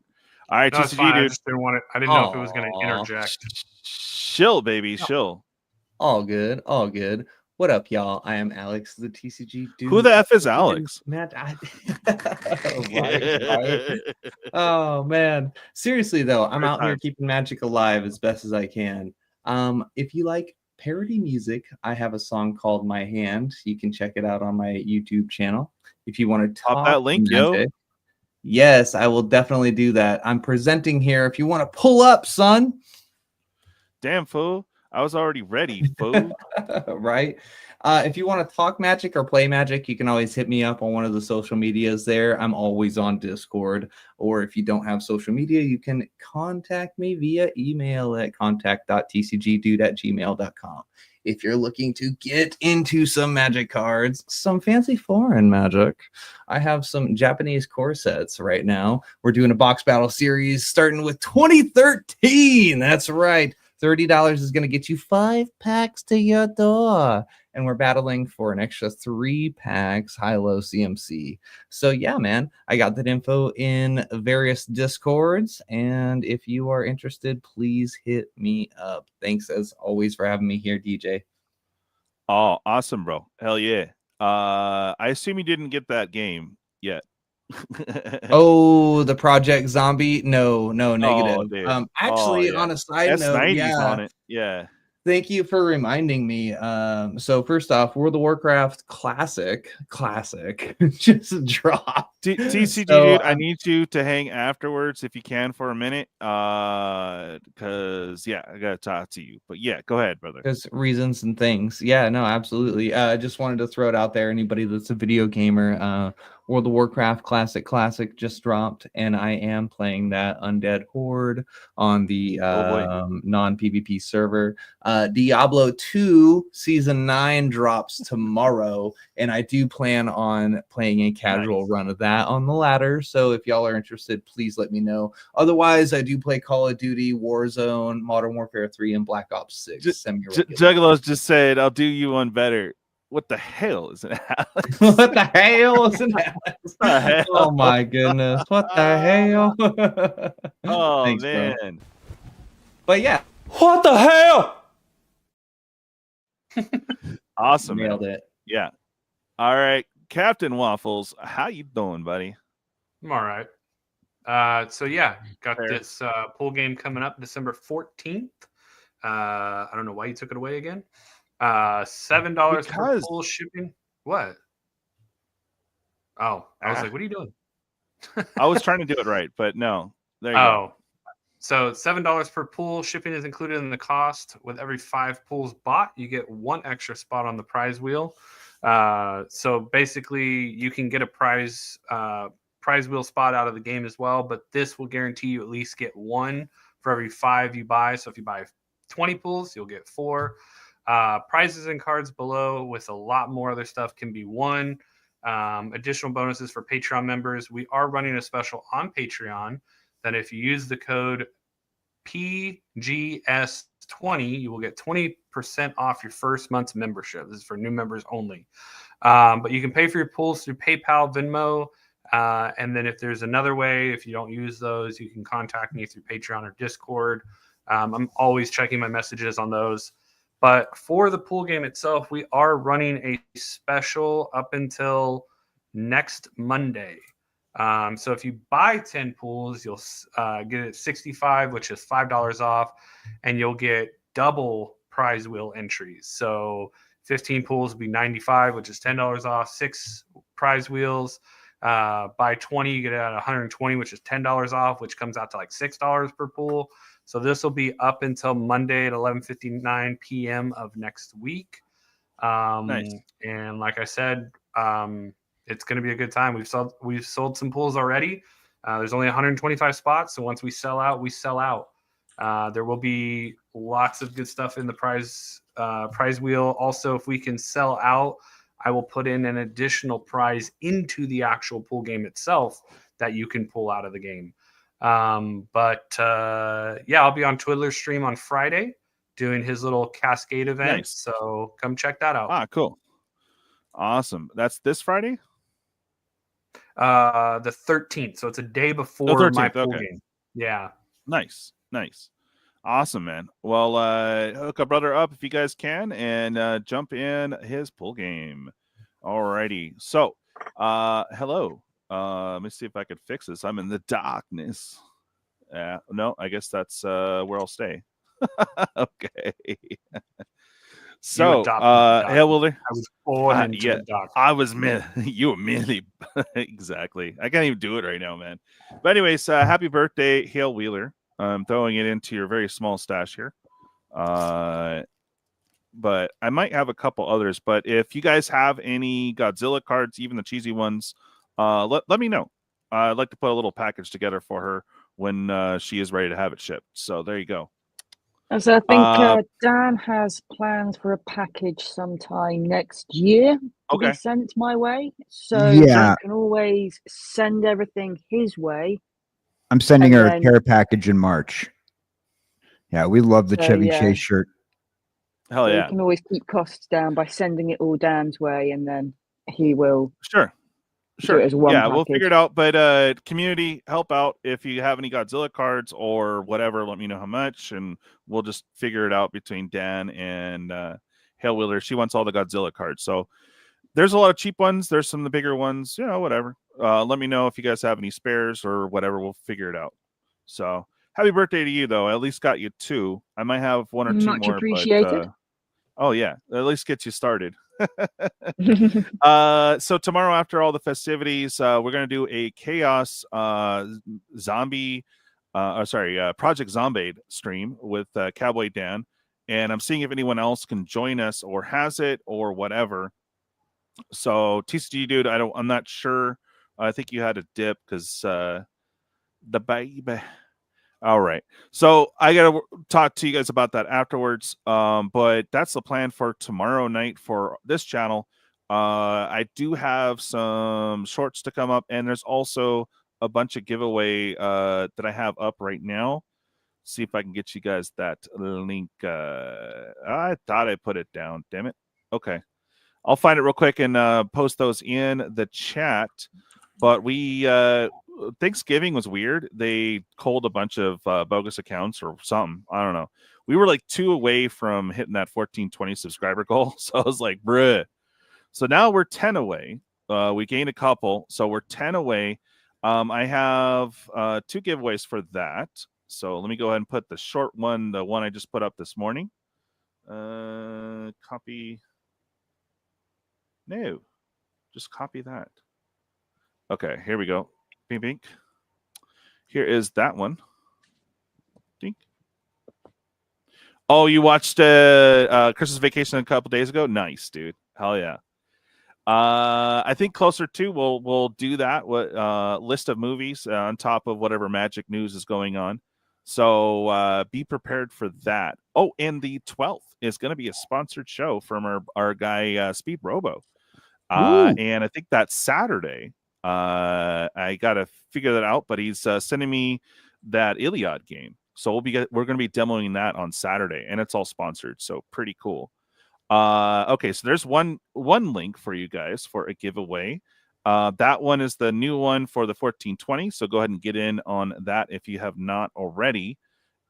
All right, TCG, dude. I just didn't want it. I didn't know if it was going to interject. Chill, baby, chill. All good. All good. What up, y'all? I am Alex, the TCG dude. Who the F is Alex? Right. Oh, man. Seriously, though, I'm out here keeping Magic alive as best as I can. If you like parody music, I have a song called My Hand. You can check it out on my YouTube channel. If you want to Pop that link, magic, yes, I will definitely do that. I'm presenting here. If you want to pull up, son. Damn, fool. I was already ready, fool. Right? If you want to talk Magic or play Magic, you can always hit me up on one of the social medias there. I'm always on Discord. Or if you don't have social media, you can contact me via email at contact.tcgdude@gmail.com. If you're looking to get into some Magic cards, some fancy foreign Magic, I have some Japanese core sets right now. We're doing a box battle series starting with 2013. That's right. $30 is going to get you 5 packs to your door. And we're battling for an extra 3 packs high-low CMC. So yeah, man, I got that info in various Discords. And if you are interested, please hit me up. Thanks as always for having me here, DJ. Oh, awesome, bro. Hell yeah. I assume you didn't get that game yet. Oh, the Project Zombie? No, negative. Actually, yeah. on a side note, yeah. on it. Yeah. Thank you for reminding me. So first off, World of Warcraft Classic just dropped. TCG, dude, I need you to hang afterwards if you can for a minute. Because yeah, I gotta talk to you. But yeah, go ahead, brother. There's reasons and things. Yeah, no, absolutely. I just wanted to throw it out there. Anybody that's a video gamer, World of Warcraft Classic just dropped, and I am playing that Undead Horde on the non-PvP server. Diablo 2 Season 9 drops tomorrow, and I do plan on playing a casual run of that on the ladder. So if y'all are interested, please let me know. Otherwise, I do play Call of Duty, Warzone, Modern Warfare 3, and Black Ops 6. Juggalos just said, "I'll do you one better." What the hell is an Alex? What the hell is an Alex? Oh my goodness. What the hell? Oh, thanks, man. Bro. But yeah. What the hell? Awesome. Nailed it. Yeah. All right. Captain Waffles, how you doing, buddy? I'm all right. So yeah, got this pool game coming up December 14th. I don't know why you took it away again. $7 for full shipping. What? Oh, I was like, what are you doing? I was trying to do it right, but no. There you go. So $7 per pool. Shipping is included in the cost. With every 5 pools bought, you get 1 extra spot on the prize wheel. So basically, you can get a prize wheel spot out of the game as well, but this will guarantee you at least get 1 for every 5 you buy. So if you buy 20 pools, you'll get 4. Prizes and cards below with a lot more other stuff can be won. Additional bonuses for Patreon members. We are running a special on Patreon that if you use the code PGS20, you will get 20% off your first month's membership. This is for new members only. But you can pay for your pools through PayPal, Venmo, and then if there's another way, if you don't use those, you can contact me through Patreon or Discord. I'm always checking my messages on those. But for the pool game itself, we are running a special up until next Monday. So if you buy 10 pools, you'll get it 65, which is $5 off, and you'll get double prize wheel entries. So 15 pools will be 95, which is $10 off. 6 prize wheels. Buy 20, you get it at 120, which is $10 off, which comes out to like $6 per pool. So this will be up until Monday at 11:59 p.m. of next week. Nice. And like I said, it's going to be a good time. We've sold some pools already. There's only 125 spots, so once we sell out, we sell out. There will be lots of good stuff in the prize wheel. Also, if we can sell out, I will put in an additional prize into the actual pool game itself that you can pull out of the game. Yeah, I'll be on Twiddler's stream on Friday doing his little Cascade event. Nice. So come check that out. Cool. Awesome. That's this Friday? The 13th. So it's a day before my pool game. Yeah. Nice. Awesome, man. Well, hook a brother up if you guys can, and jump in his pool game. Alrighty. So, hello. Let me see if I could fix this. I'm in the darkness. No, I guess that's where I'll stay. Okay. So, hey, Wilder. I was born into the dark. I was you were merely exactly. I can't even do it right now, man. But anyways, happy birthday, Hale Wheeler. I'm throwing it into your very small stash here. But I might have a couple others. But if you guys have any Godzilla cards, even the cheesy ones, let me know. I'd like to put a little package together for her when she is ready to have it shipped. So there you go. So I think Dan has plans for a package sometime next year to be sent my way. So Dan can always send everything his way. I'm sending her a care package in March. Yeah, we love the Chevy Chase shirt. Hell yeah. You can always keep costs down by sending it all Dan's way, and then he will. Sure. Do it as one package. We'll figure it out. But community, help out if you have any Godzilla cards or whatever. Let me know how much, and we'll just figure it out between Dan and Hale Wheeler. She wants all the Godzilla cards. So there's a lot of cheap ones. There's some of the bigger ones. Whatever. Let me know if you guys have any spares or whatever. We'll figure it out. So happy birthday to you, though. I at least got you 2. I might have 1 or 2 more. Much appreciated. Oh yeah, at least gets you started. So tomorrow, after all the festivities, we're gonna do a chaos zombie, Project Zombade stream with Cowboy Dan, and I'm seeing if anyone else can join us or has it or whatever. So TCGDude, I'm not sure. I think you had a dip because the baby. All right. So I got to talk to you guys about that afterwards. But that's the plan for tomorrow night for this channel. I do have some shorts to come up, and there's also a bunch of giveaway that I have up right now. See if I can get you guys that link. I thought I put it down. Damn it. Okay. I'll find it real quick and post those in the chat. But Thanksgiving was weird. They culled a bunch of bogus accounts or something. I don't know. We were like 2 away from hitting that 1420 subscriber goal. So I was like, bruh. So now we're 10 away. We gained a couple. So we're 10 away. I have 2 giveaways for that. So let me go ahead and put the short one, the one I just put up this morning. Copy. No. Just copy that. Okay, here we go. Bing, bing. Here is that one. Dink. Oh, you watched Christmas Vacation a couple days ago? Nice, dude. Hell yeah. I think closer to we'll do that. List of movies on top of whatever magic news is going on. So be prepared for that. Oh, and the 12th is going to be a sponsored show from our guy Speed Robo. And I think that's Saturday. I gotta figure that out, but he's sending me that Iliad game, so we're going to be demoing that on Saturday, and it's all sponsored, so pretty cool. Okay, so there's one link for you guys for a giveaway. That one is the new one for the 1420, so go ahead and get in on that if you have not already.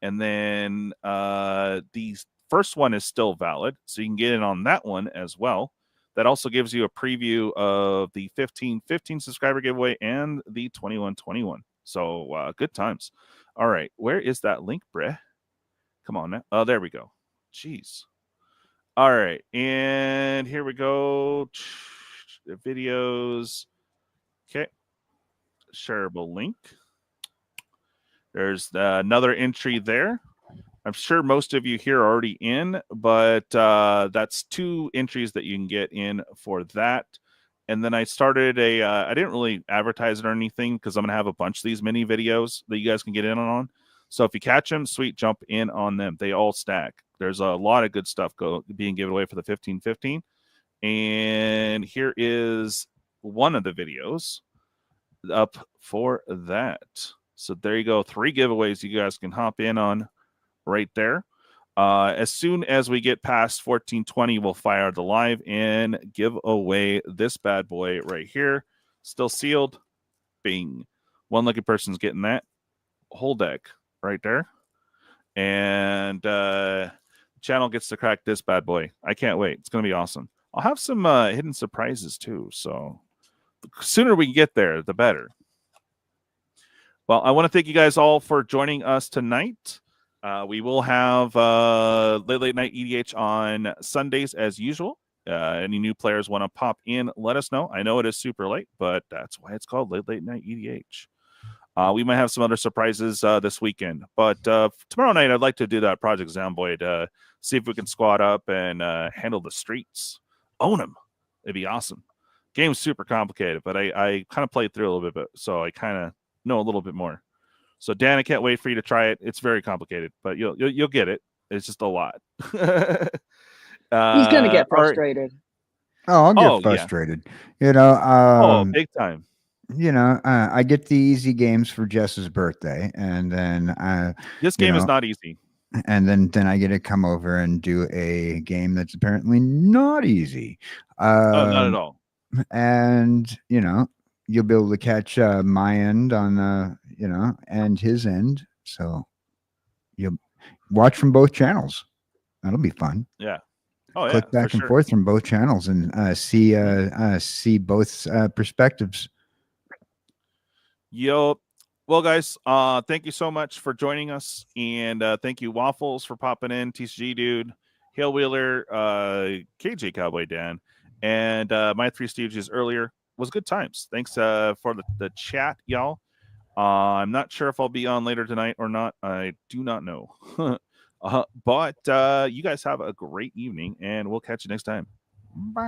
And then the first one is still valid, so you can get in on that one as well. That also gives you a preview of the 1515 subscriber giveaway and the 2121. So good times. All right, where is that link, Breh? Come on now. Oh, there we go. Jeez. All right, and here we go. The videos. Okay. Shareable link. There's another entry there. I'm sure most of you here are already in, but that's 2 entries that you can get in for that. And then I started I didn't really advertise it or anything because I'm going to have a bunch of these mini videos that you guys can get in on. So if you catch them, sweet, jump in on them. They all stack. There's a lot of good stuff being given away for the 1515. And here is one of the videos up for that. So there you go. 3 giveaways you guys can hop in on. Right there. As soon as we get past 1420, we'll fire the live and give away this bad boy right here. Still sealed. Bing. One lucky person's getting that whole deck right there. and channel gets to crack this bad boy. I can't wait. It's going to be awesome. I'll have some hidden surprises too. So the sooner we can get there, the better. Well, I want to thank you guys all for joining us tonight. We will have late night EDH on Sundays as usual. Any new players want to pop in, let us know. I know it is super late, but that's why it's called late night EDH. We might have some other surprises this weekend, but tomorrow night I'd like to do that Project Zomboid to see if we can squad up and handle the streets, own them. It'd be awesome. Game's super complicated, but I kind of played through a little bit, so I kind of know a little bit more. So Dan, I can't wait for you to try it. It's very complicated, but you'll get it. It's just a lot. He's gonna get frustrated. I'll get frustrated. Yeah. Big time. I get the easy games for Jess's birthday, and then this game is not easy. And then I get to come over and do a game that's apparently not easy. Not at all. And you'll be able to catch my end on and his end. So you'll watch from both channels. That'll be fun. Yeah. Click back and forth from both channels and see both perspectives. Yo, well, guys, thank you so much for joining us, and thank you Waffles for popping in, TCGDude, Hail Wheeler, KJ Cowboy Dan, and my three Stooges earlier. Was good times. Thanks for the chat, y'all. I'm not sure if I'll be on later tonight or not. I do not know. But you guys have a great evening, and we'll catch you next time. Bye.